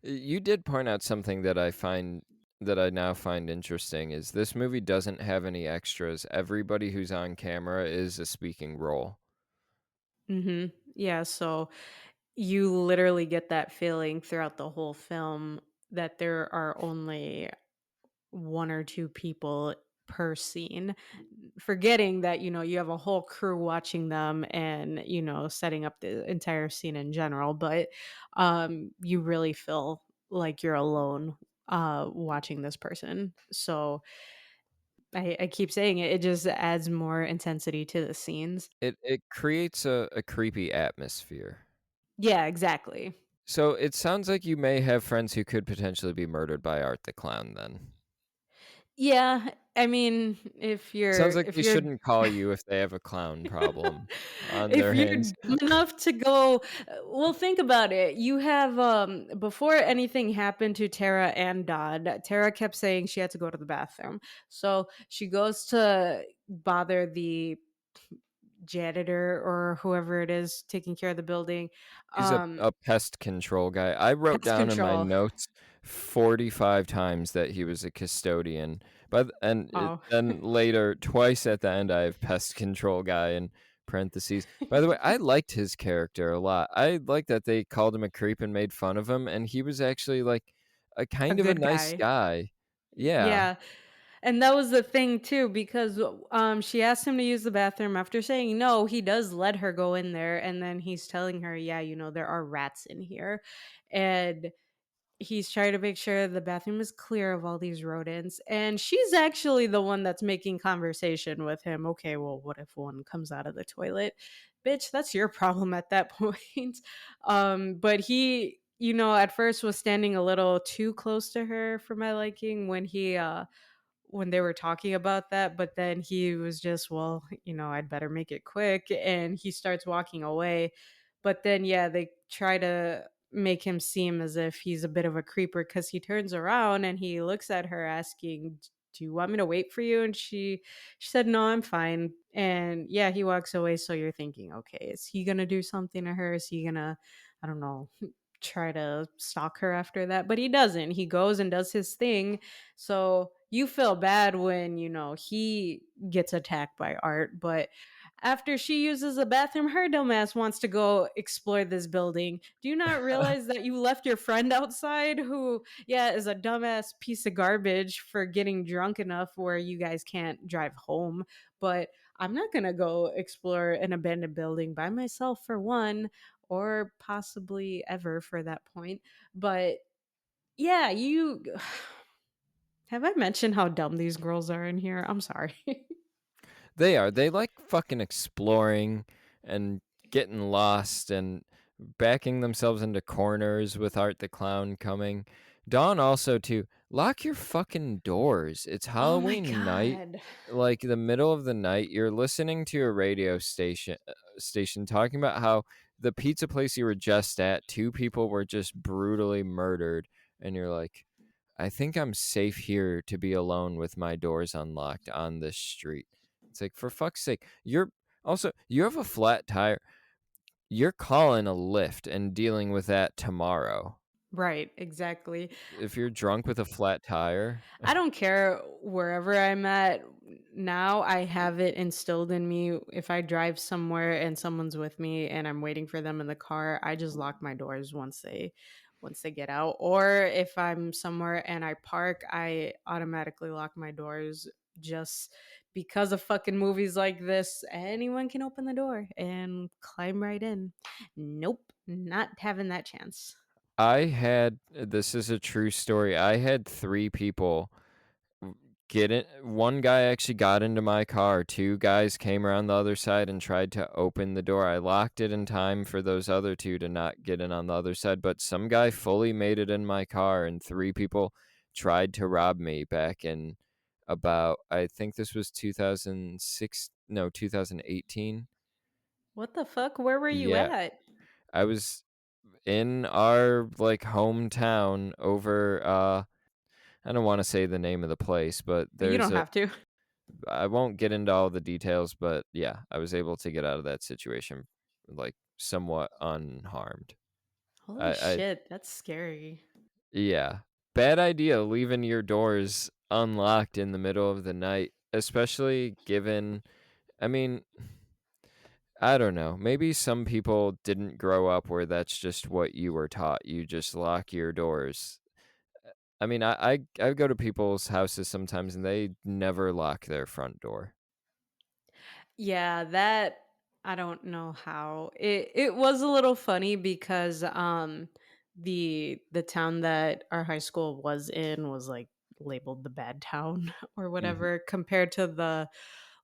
You did point out something that I now find interesting is this movie doesn't have any extras. Everybody who's on camera is a speaking role. Yeah, so you literally get that feeling throughout the whole film that there are only one or two people per scene, forgetting that, you have a whole crew watching them and, setting up the entire scene in general, but you really feel like you're alone watching this person. So I keep saying it just adds more intensity to the scenes. It creates a creepy atmosphere. Yeah, exactly. So it sounds like you may have friends who could potentially be murdered by Art the Clown then. Yeah, I mean, Sounds like if they you're shouldn't call you if they have a clown problem on if their you're hands. dumb enough to go well, think about it. You have, before anything happened to Tara and Dodd, Tara kept saying she had to go to the bathroom. So she goes to bother the janitor or whoever it is taking care of the building. He's a Um, pest control guy. I wrote Pest down in my control. notes 45 times that he was a custodian, but Oh, then later, twice at the end, I have pest control guy in parentheses. By the way, I liked his character a lot. I liked that they called him a creep and made fun of him, and he was actually, like, a a kind of a good nice guy. guy. Yeah. Yeah. And that was the thing too, because she asked him to use the bathroom. After saying no, he does let her go in there, and then he's telling her, "Yeah, there are rats in here," and he's trying to make sure the bathroom is clear of all these rodents. And she's actually the one that's making conversation with him. Okay, well, what if one comes out of the toilet? Bitch, that's your problem at that point. But he, at first was standing a little too close to her for my liking when they were talking about that, but then he was just, well, I'd better make it quick, and he starts walking away. But then, yeah, they try to make him seem as if he's a bit of a creeper because he turns around and he looks at her asking, "Do you want me to wait for you?" And she said, "No, I'm fine." And yeah, he walks away. So you're thinking, okay, is he gonna do something to her? Is he gonna, I don't know, try to stalk her after that? But he doesn't. He goes and does his thing. So you feel bad when, he gets attacked by Art, but after she uses the bathroom, her dumbass wants to go explore this building. Do you not realize that you left your friend outside who, yeah, is a dumbass piece of garbage for getting drunk enough where you guys can't drive home? But I'm not going to go explore an abandoned building by myself for one, or possibly ever for that point. But yeah, you have I mentioned how dumb these girls are in here? I'm sorry. They are. They like fucking exploring and getting lost and backing themselves into corners with Art the Clown coming. Dawn also too. Lock your fucking doors. It's Oh my Halloween night. god. Like the middle of the night, you're listening to a radio station talking about how the pizza place you were just at, two people were just brutally murdered, and you're like, I think I'm safe here to be alone with my doors unlocked on this street. It's like, for fuck's sake, you have a flat tire. You're calling a lift and dealing with that tomorrow. Right, exactly. If you're drunk with a flat tire, I don't care wherever I'm at now. I have it instilled in me. If I drive somewhere and someone's with me and I'm waiting for them in the car, I just lock my doors once they get out. Or if I'm somewhere and I park, I automatically lock my doors just because of fucking movies like this. Anyone can open the door and climb right in. Nope, not having that chance. this is a true story. I had three people get it. One guy actually got into my car. Two guys came around the other side and tried to open the door. I locked it in time for those other two to not get in on the other side, but some guy fully made it in my car, and three people tried to rob me back in about, I think this was 2006, no, 2018. What the fuck? Where were you Yeah, at? I was in our like hometown over I don't want to say the name of the place, but You don't have to. I won't get into all the details, but yeah, I was able to get out of that situation like somewhat unharmed. Holy I shit, that's scary. Yeah. Bad idea leaving your doors unlocked in the middle of the night, especially given, I mean, I don't know. Maybe some people didn't grow up where that's just what you were taught. You just lock your doors. I mean, I go to people's houses sometimes and they never lock their front door. Yeah, that I don't know how. It was a little funny because the town that our high school was in was like labeled the bad town or Mhm. whatever compared to the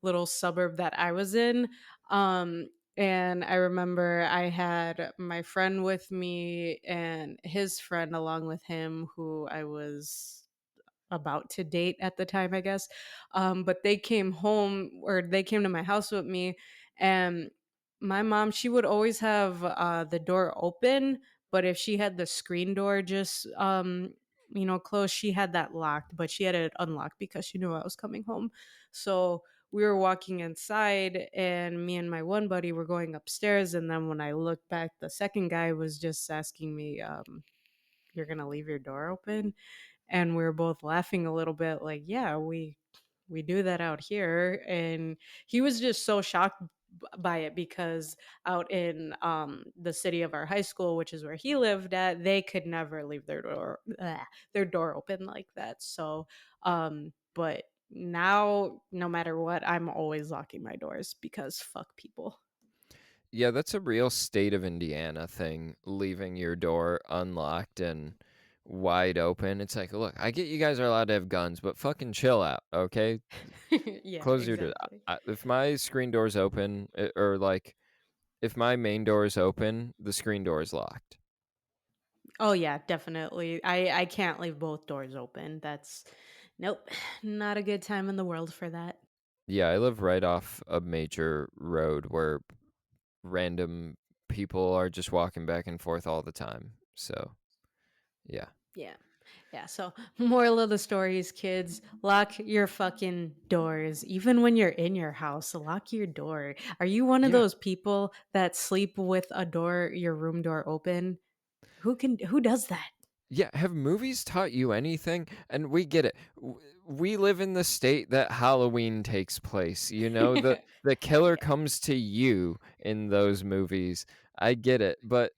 little suburb that I was in. And I remember I had my friend with me and his friend along with him who I was about to date at the time, I guess. But they came home, or they came to my house with me, and my mom, she would always have the door open, but if she had the screen door just closed, she had that locked, but she had it unlocked because she knew I was coming home. So we were walking inside, and me and my one buddy were going upstairs, and then when I looked back, the second guy was just asking me, "You're gonna leave your door open?" And we were both laughing a little bit, like, "Yeah, we do that out here." And he was just so shocked by it, because out in the city of our high school, which is where he lived at, they could never leave their door open like that. So but now, no matter what, I'm always locking my doors because fuck people. Yeah, that's a real state of Indiana thing, leaving your door unlocked and wide open. It's like, look, I get you guys are allowed to have guns, but fucking chill out, okay? Yeah, Close your door. exactly. If my screen door's open, or like if my main door is open, the screen door is locked. Oh yeah, definitely. I can't leave both doors open. That's nope, not a good time in the world for that. Yeah, I live right off a major road where random people are just walking back and forth all the time. So, yeah. Yeah. Yeah, so moral of the story is, kids, lock your fucking doors. Even when you're in your house, lock your door. Are you one of Yeah. those people that sleep with your room door open? Who does that? Yeah, have movies taught you anything? And we get it. We live in the state that Halloween takes place. You know, the killer Yeah. comes to you in those movies. I get it, but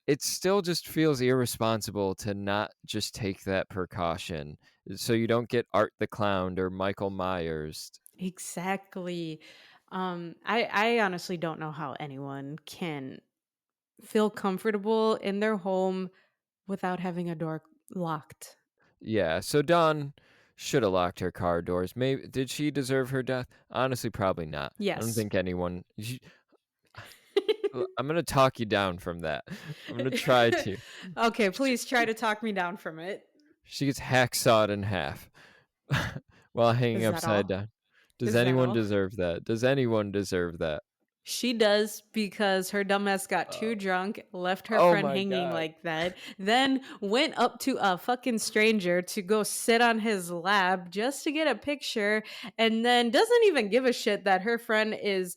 it still just feels irresponsible to not just take that precaution so you don't get Art the Clown or Michael Myers. Exactly. I honestly don't know how anyone can feel comfortable in their home without having a door locked. Yeah, so Dawn should have locked her car doors. Maybe did she deserve her death? Honestly, probably not. I don't Yes. think anyone. I'm gonna talk you down from that. I'm gonna try to. Okay, She, please try to talk me down from it. she gets hacksawed in half while hanging Is that upside all? down. Does Is that anyone all? deserve that? Does anyone deserve that? She does, because her dumbass got Uh, too drunk, left her oh friend my hanging god. like that, then went up to a fucking stranger to go sit on his lap just to get a picture, and then doesn't even give a shit that her friend is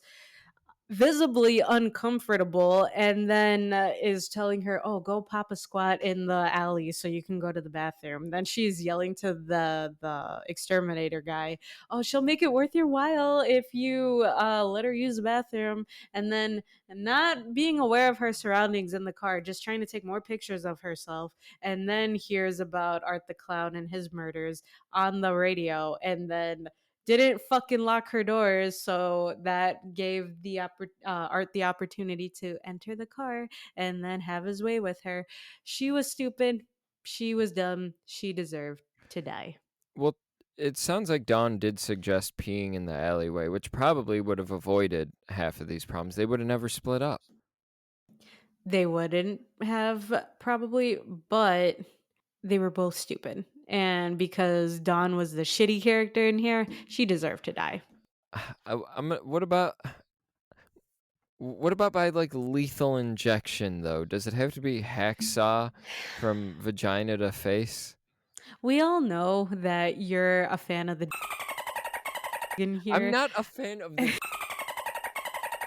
visibly uncomfortable, and then is telling her, "Oh, go pop a squat in the alley so you can go to the bathroom." Then she's yelling to the exterminator guy, "Oh, she'll make it worth your while if you let her use the bathroom." And then, not being aware of her surroundings in the car, just trying to take more pictures of herself, and then hears about Art the Clown and his murders on the radio, and then didn't fucking lock her doors, so that gave Art the opportunity to enter the car and then have his way with her. She was stupid. She was dumb. She deserved to die. Well, it sounds like Dawn did suggest peeing in the alleyway, which probably would have avoided half of these problems. They would have never split up. They wouldn't have, probably, but they were both stupid. And because Dawn was the shitty character in here, she deserved to die. What about by like lethal injection though? Does it have to be hacksaw from vagina to face? We all know that you're a fan of the in I'm here. not a fan of the.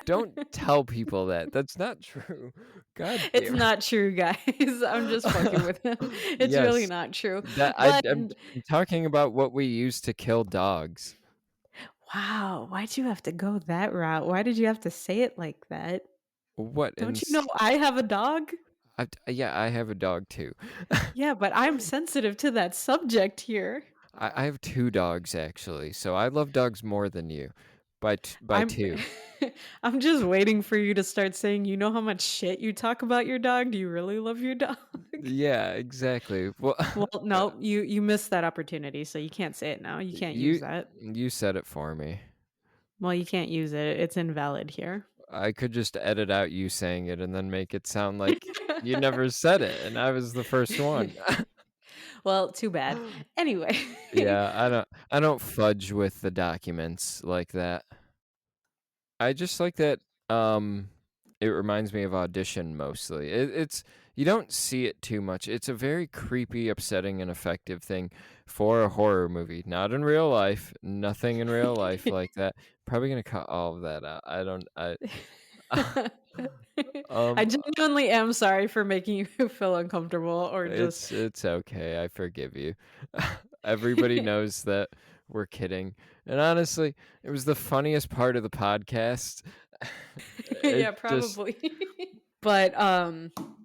Don't tell people that. That's not true. God It's damn not true, guys. I'm just fucking it. with him. It's really Yes, not true. that But I'm talking about what we use to kill dogs. wow, why'd you have to go that route? Why did you have to say it like that? What Don't in? you know I have a dog? Yeah, I have a dog too. Yeah, but I'm sensitive to that subject here. I have two dogs actually, so I love dogs more than you, by I'm two. I'm just waiting for you to start saying, "You know how much shit you talk about your dog? Do you really love your dog?" Yeah, exactly. Well, Well, no, you missed that opportunity, so you can't say it now. You can't use you that. you said it for me. Well, you can't use it. It's invalid here. I could just edit out you saying it and then make it sound like you never said it and I was the first one. Well, too bad. Anyway. Yeah, I don't fudge with the documents like that. I just like that, um, it reminds me of Audition mostly. It's you don't see it too much. It's a very creepy, upsetting, and effective thing for a horror movie. Not in real life. Nothing in real life like that. Probably gonna cut all of that out. I don't I I um, genuinely am sorry for making you feel uncomfortable or just it's okay. I forgive you. Everybody knows that we're kidding. And honestly, it was the funniest part of the podcast. It yeah, just probably. But,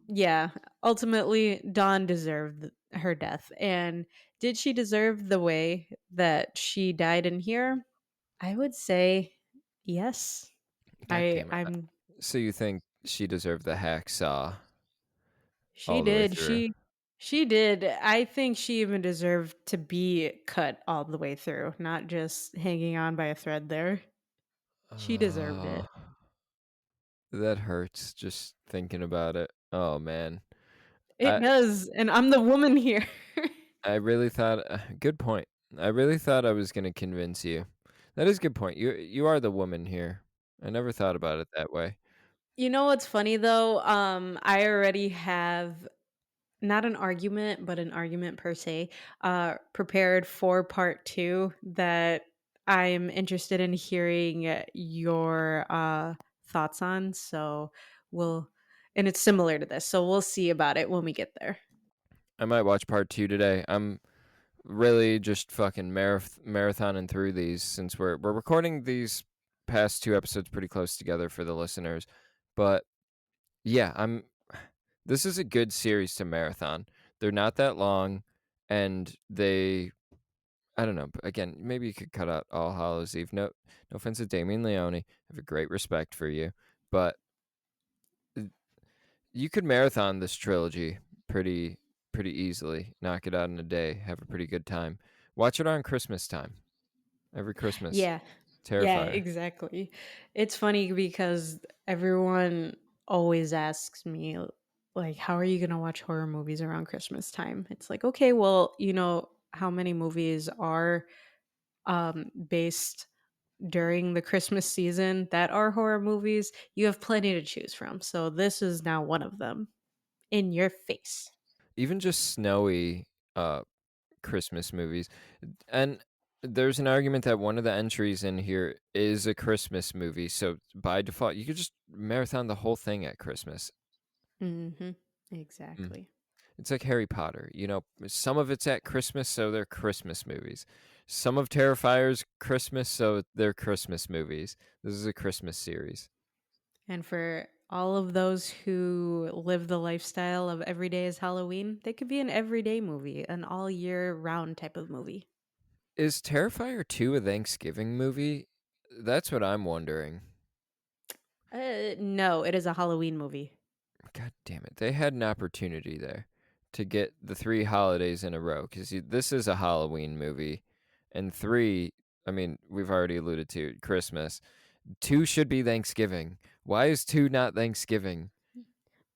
yeah, ultimately, Dawn deserved her death, and did she deserve the way that she died in here? I would say yes. God damn it. I'm So you think she deserved the hacksaw She all the way did, through? she did. I think she even deserved to be cut all the way through, not just hanging on by a thread there. She deserved Oh, it. that hurts just thinking about it. Oh man. It I does, and I'm the woman here. I really thought good point. I really thought I was going to convince you. That is a good point. You are the woman here. I never thought about it that way. You know what's funny though? I already have not an argument, but an argument per se, prepared for part 2 that I'm interested in hearing your thoughts on. So we'll, and it's similar to this. So we'll see about it when we get there. I might watch part 2 today. I'm really just fucking marathoning through these since we're recording these past two episodes pretty close together for the listeners. But yeah, I'm this is a good series to marathon. They're not that long and they I don't know. Again, maybe you could cut out All Hallows Eve. No offense to Damien Leone. I have a great respect for you, but uh, you could marathon this trilogy pretty pretty easily. Knock it out in a day. Have a pretty good time. Watch it on Christmas time. Every Christmas. Yeah. Yeah, Terrifier. exactly. It's funny because everyone always asks me, like, how are you going to watch horror movies around Christmas time? It's like, okay, well, you know, how many movies are based during the Christmas season that are horror movies? You have plenty to choose from. So this is now one of them in your face. Even just snowy uh Christmas movies. And there's an argument that one of the entries in here is a Christmas movie. So by default, you could just marathon the whole thing at Christmas. Mhm. Mm. Exactly. It's like Harry Potter. Some of it's at Christmas, so they're Christmas movies. Some of Terrifier's Christmas, so they're Christmas movies. This is a Christmas series. And for all of those who live the lifestyle of every day is Halloween, they could be an everyday movie, an all year round type of movie. Is Terrifier 2 a Thanksgiving movie? That's what I'm wondering. No, it is a Halloween movie. God damn it. They had an opportunity there to get the three holidays in a row because this is a Halloween movie. And three, I mean, we've already alluded to Christmas. Two should be Thanksgiving. Why is two not Thanksgiving?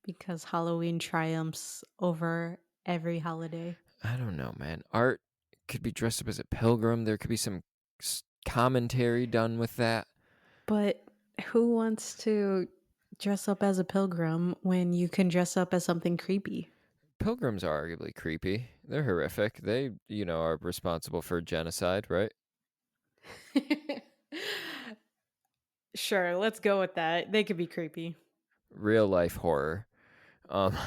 Because Halloween triumphs over every holiday. I don't know, man. Art could be dressed up as a pilgrim. There could be some commentary done with that. But who wants to dress up as a pilgrim when you can dress up as something creepy? Pilgrims are arguably creepy. They're horrific. They, are responsible for genocide, right? Sure, let's go with that. They could be creepy. Real life horror. Um,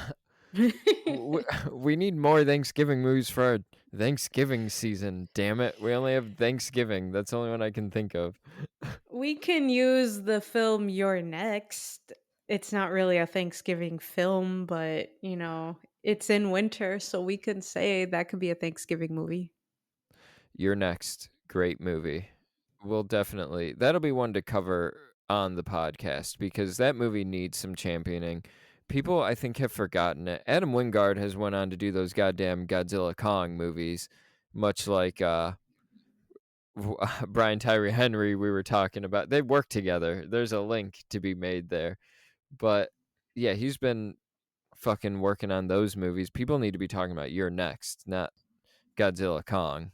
we need more Thanksgiving movies for our Thanksgiving season. Damn it. We only have Thanksgiving. That's the only one I can think of. We can use the film You're Next. It's not really a Thanksgiving film, but it's in winter, so we can say that could be a Thanksgiving movie. You're next. Great movie. We'll definitely, that'll be one to cover on the podcast because that movie needs some championing. People, I think, have forgotten it. Adam Wingard has went on to do those goddamn Godzilla Kong movies, much like Brian Tyree Henry we were talking about. They work together. There's a link to be made there. But yeah, he's been fucking working on those movies. People need to be talking about You're Next, not Godzilla Kong.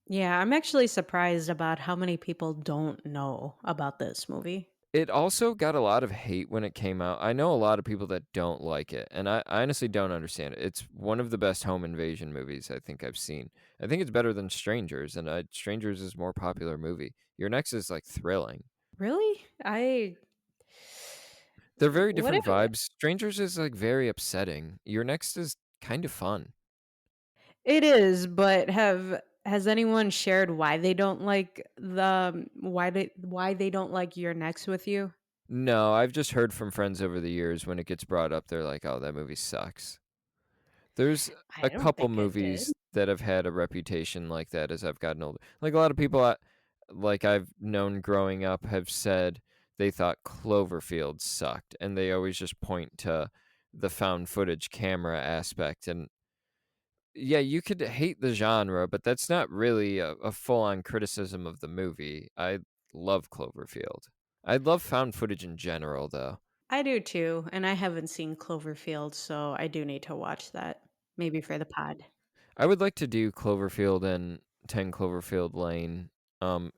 Yeah, I'm actually surprised about how many people don't know about this movie. It also got a lot of hate when it came out. I know a lot of people that don't like it, and I honestly don't understand it. It's one of the best home invasion movies I think I've seen. I think it's better than Strangers, and Strangers is a more popular movie. Your Next is like thrilling. Really? I They're very what different if vibes. Strangers is like very upsetting. Your Next is kind of fun. it is, but has anyone shared why they don't like why they don't like Your Next with you? No, I've just heard from friends over the years when it gets brought up, they're like, "Oh, that movie sucks." There's I a don't couple think it did. movies that have had a reputation like that as I've gotten older. Like, a lot of people like, I've known growing up have said they thought Cloverfield sucked, and they always just point to the found footage camera aspect, and yeah, you could hate the genre, but that's not really a full-on criticism of the movie. I love Cloverfield. I love found footage in general, though. I do too, and I haven't seen Cloverfield, so I do need to watch that, maybe for the pod. I would like to do Cloverfield and 10 Cloverfield Lane. Um,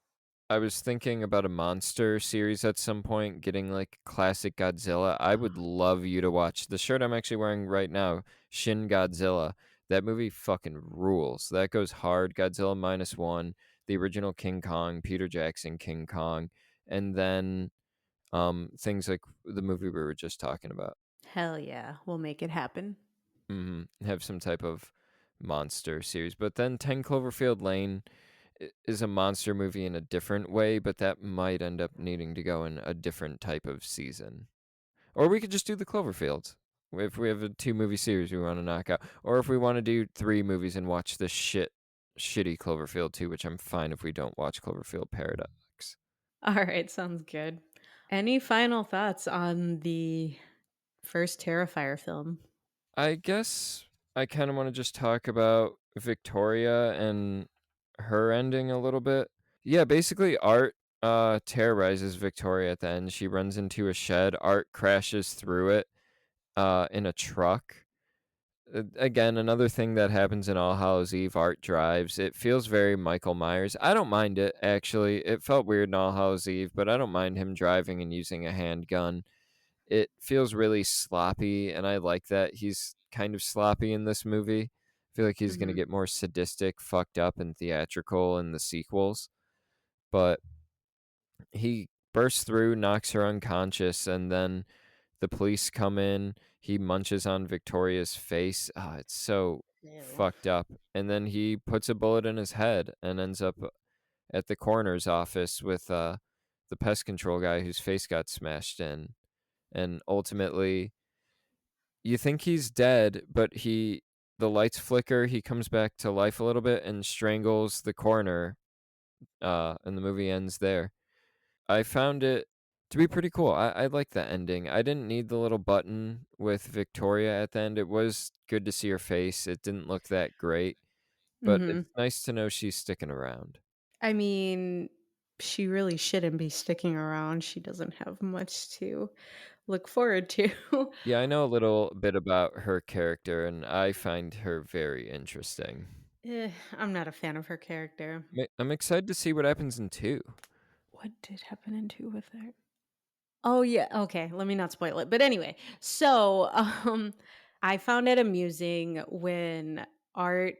I was thinking about a monster series at some point, getting like classic Godzilla. I would love you to watch the shirt I'm actually wearing right now, Shin Godzilla. That movie fucking rules. That goes hard. Godzilla minus one, the original King Kong, Peter Jackson King Kong, and then things like the movie we were just talking about. Hell yeah, we'll make it happen. Have some type of monster series. But then 10 Cloverfield Lane is a monster movie in a different way, but that might end up needing to go in a different type of season. Or we could just do the Cloverfields. If we have a two movie series we want to knock out. Or if we want to do three movies and watch the shitty Cloverfield 2, which I'm fine if we don't watch Cloverfield Paradox. All right, sounds good. Any final thoughts on the first Terrifier film? I guess I kind of want to just talk about Victoria and her ending a little bit. Yeah, basically Art terrorizes Victoria at the end. She runs into a shed. Art crashes through it in a truck. Again, another thing that happens in All Hallows Eve, Art drives. It feels very Michael Myers. I don't mind it, actually. It felt weird in All Hallows Eve, but I don't mind him driving and using a handgun. It feels really sloppy, and I like that he's kind of sloppy in this movie. I feel like he's going to Mhm, get more sadistic, fucked up, and theatrical in the sequels. But he bursts through, knocks her unconscious, and then the police come in. He munches on Victoria's face. Ah, it's so ew. fucked up. And then he puts a bullet in his head and ends up at the coroner's office with the pest control guy whose face got smashed in. And ultimately, you think he's dead, but the lights flicker. He comes back to life a little bit and strangles the coroner. And the movie ends there. I found it to be pretty cool. I like that ending. I didn't need the little button with Victoria at the end. It was good to see her face. It didn't look that great, but it's Mhm. nice to know she's sticking around. I mean, she really shouldn't be sticking around. She doesn't have much to look forward to. Yeah, I know a little bit about her character, and I find her very interesting. I'm not a fan of her character. I'm excited to see what happens in two. What did happen in 2 with her? Oh, yeah, okay, let me not spoil it, but anyway, so, I found it amusing when Art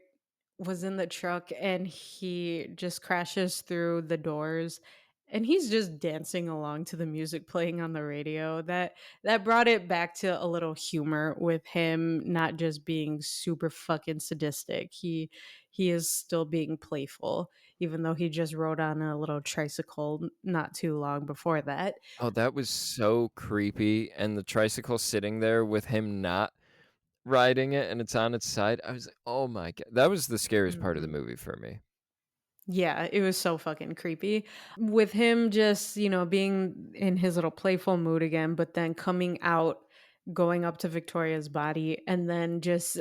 was in the truck and he just crashes through the doors, and he's just dancing along to the music playing on the radio. That brought it back to a little humor with him not just being super fucking sadistic. He is still being playful, even though he just rode on a little tricycle not too long before that. Oh, that was so creepy, and the tricycle sitting there with him not riding it and it's on its side. I was like, "Oh my god." That was the scariest part of the Mhm. movie for me. Yeah, it was so fucking creepy. With him just, being in his little playful mood again, but then coming out, going up to Victoria's body, and then just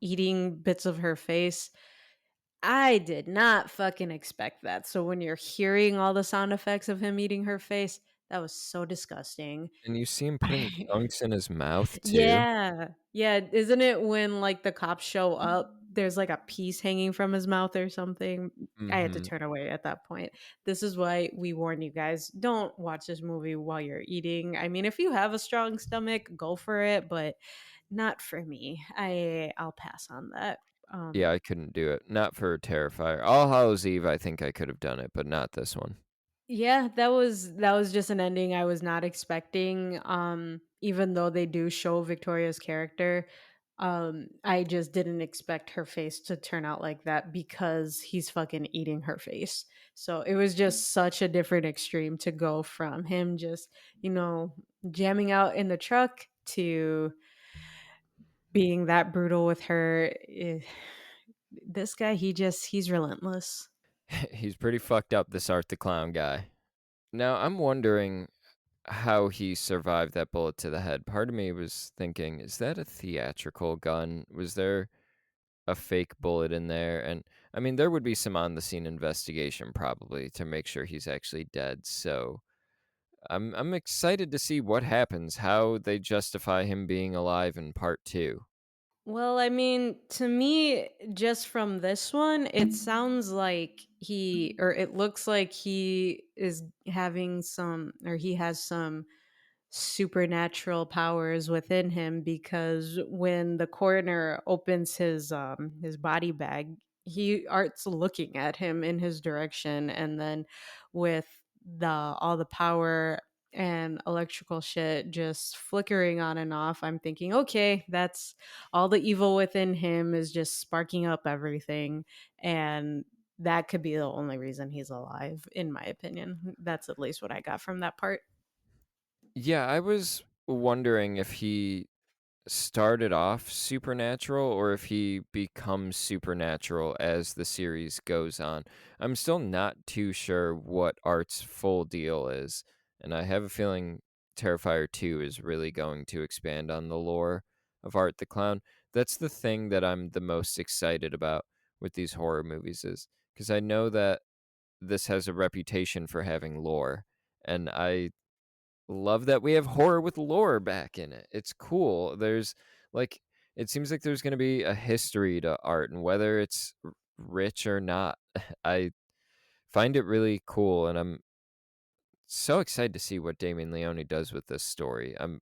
eating bits of her face. I did not fucking expect that. So when you're hearing all the sound effects of him eating her face, that was so disgusting. And you see him putting chunks in his mouth too. Yeah. Yeah, isn't it when, like, the cops show up? there's like a piece hanging from his mouth or something. I had to Mhm. turn away at that point. This is why we warn you guys, don't watch this movie while you're eating. I mean, if you have a strong stomach, go for it, but not for me. I'll pass on that. Yeah, Um I couldn't do it. Not for Terrifier. All Hallows Eve, I think I could have done it, but not this one. Yeah, that was just an ending I was not expecting. Even though they do show Victoria's character, I just didn't expect her face to turn out like that because he's fucking eating her face. So it was just such a different extreme to go from him just, you know, jamming out in the truck to being that brutal with her. This guy, he's relentless. He's pretty fucked up, this Art the Clown guy. Now, I'm wondering how he survived that bullet to the head. Part of me was thinking, is that a theatrical gun? Was there a fake bullet in there? And I mean, there would be some on the scene investigation probably to make sure he's actually dead. So I'm excited to see what happens, how they justify him being alive in part two. Well, I mean, to me, just from this one, it sounds like or it looks like he is having or he has some supernatural powers within him because when the coroner opens his body bag, he arts looking at him in his direction, and then with the all the power and electrical shit just flickering on and off, I'm thinking, okay, that's all the evil within him is just sparking up everything, and that could be the only reason he's alive, in my opinion. That's at least what I got from that part. Yeah, I was wondering if he started off supernatural or if he becomes supernatural as the series goes on. I'm still not too sure what Art's full deal is, and I have a feeling Terrifier 2 is really going to expand on the lore of Art the Clown. That's the thing that I'm the most excited about with these horror movies is because I know that this has a reputation for having lore, and I love that we have horror with lore back in it. It's cool. Like it seems like there's going to be a history to art and whether it's rich or not. I find it really cool and I'm so excited to see what Damien Leone does with this story. I'm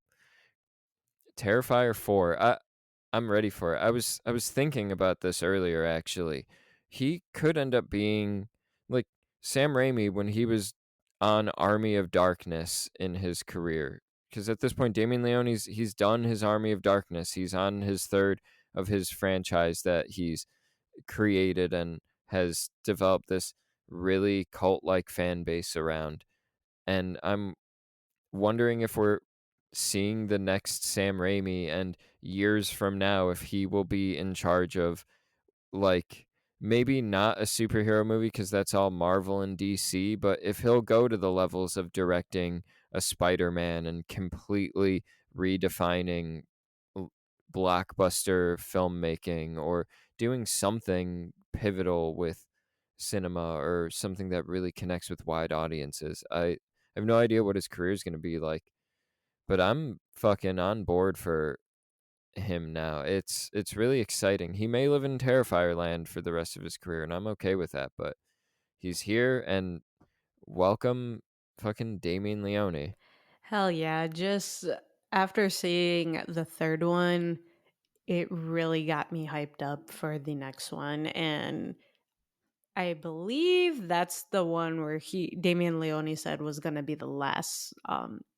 Terrifier 4. I'm ready for it. I was thinking about this earlier actually. He could end up being like Sam Raimi when he was on Army of Darkness in his career. Because at this point, Damien Leone's he's done his Army of Darkness. He's on his third of his franchise that he's created and has developed this really cult like fan base around. And I'm wondering if we're seeing the next Sam Raimi and years from now if he will be in charge of like maybe not a superhero movie because that's all Marvel and DC, but if he'll go to the levels of directing a Spider-Man and completely redefining l- blockbuster filmmaking or doing something pivotal with cinema or something that really connects with wide audiences. I have no idea what his career is going to be like, but I'm fucking on board for him now. It's really exciting. He may live in Terrifier land for the rest of his career, and I'm okay with that, but he's here and welcome fucking Damien Leone. Hell yeah. Just after seeing the third one, it really got me hyped up for the next one. And I believe that's the one where Damian Leone said was gonna be the last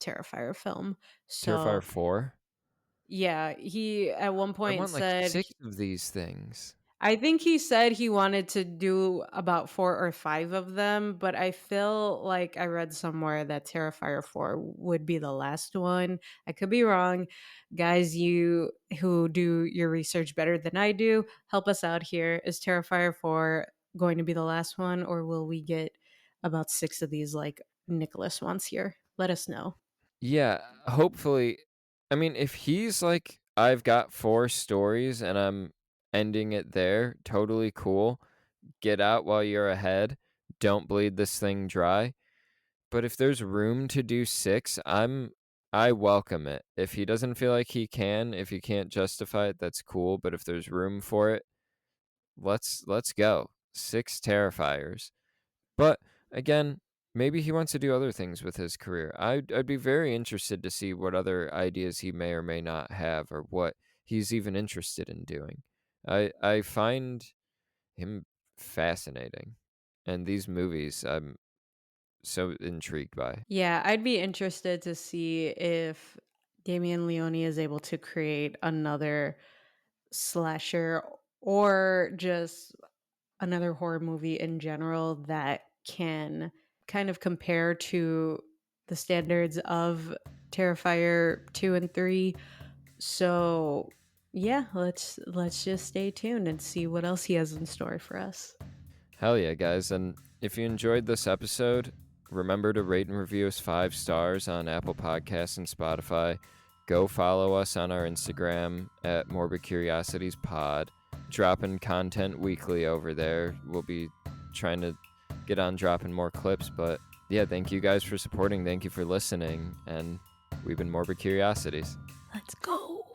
Terrifier film. Terrifier So 4. yeah, he at one I point want like said 6 of these things. I think he said he wanted to do about 4 or 5 of them, but I feel like I read somewhere that Terrifier 4 would be the last one. I could be wrong. Guys, you who do your research better than I do, help us out here. Is Terrifier 4 going to be the last one, or will we get about 6 of these like Nicholas wants here? Let us know. Yeah, hopefully. I mean, if he's like I've got 4 stories and I'm ending it there, totally cool. Get out while you're ahead. Don't bleed this thing dry. But if there's room to do 6, I welcome it. If he doesn't feel like he can, if he can't justify it, that's cool, but if there's room for it, let's go. 6 Terrifiers. But again, maybe he wants to do other things with his career. I'd be very interested to see what other ideas he may or may not have, or what he's even interested in doing. I find him fascinating, and these movies I'm so intrigued by. Yeah, I'd be interested to see if Damien Leone is able to create another slasher or just another horror movie in general that can kind of compare to the standards of Terrifier 2 and 3. So, yeah, let's just stay tuned and see what else he has in store for us. Hell yeah, guys. And if you enjoyed this episode, remember to rate and review us 5 stars on Apple Podcasts and Spotify. Go follow us on our Instagram at Morbid Curiosities Pod. Dropping content weekly over there. We'll be trying to get on dropping more clips. But yeah, thank you guys for supporting. Thank you for listening. And we've been Morbid Curiosities. Let's go.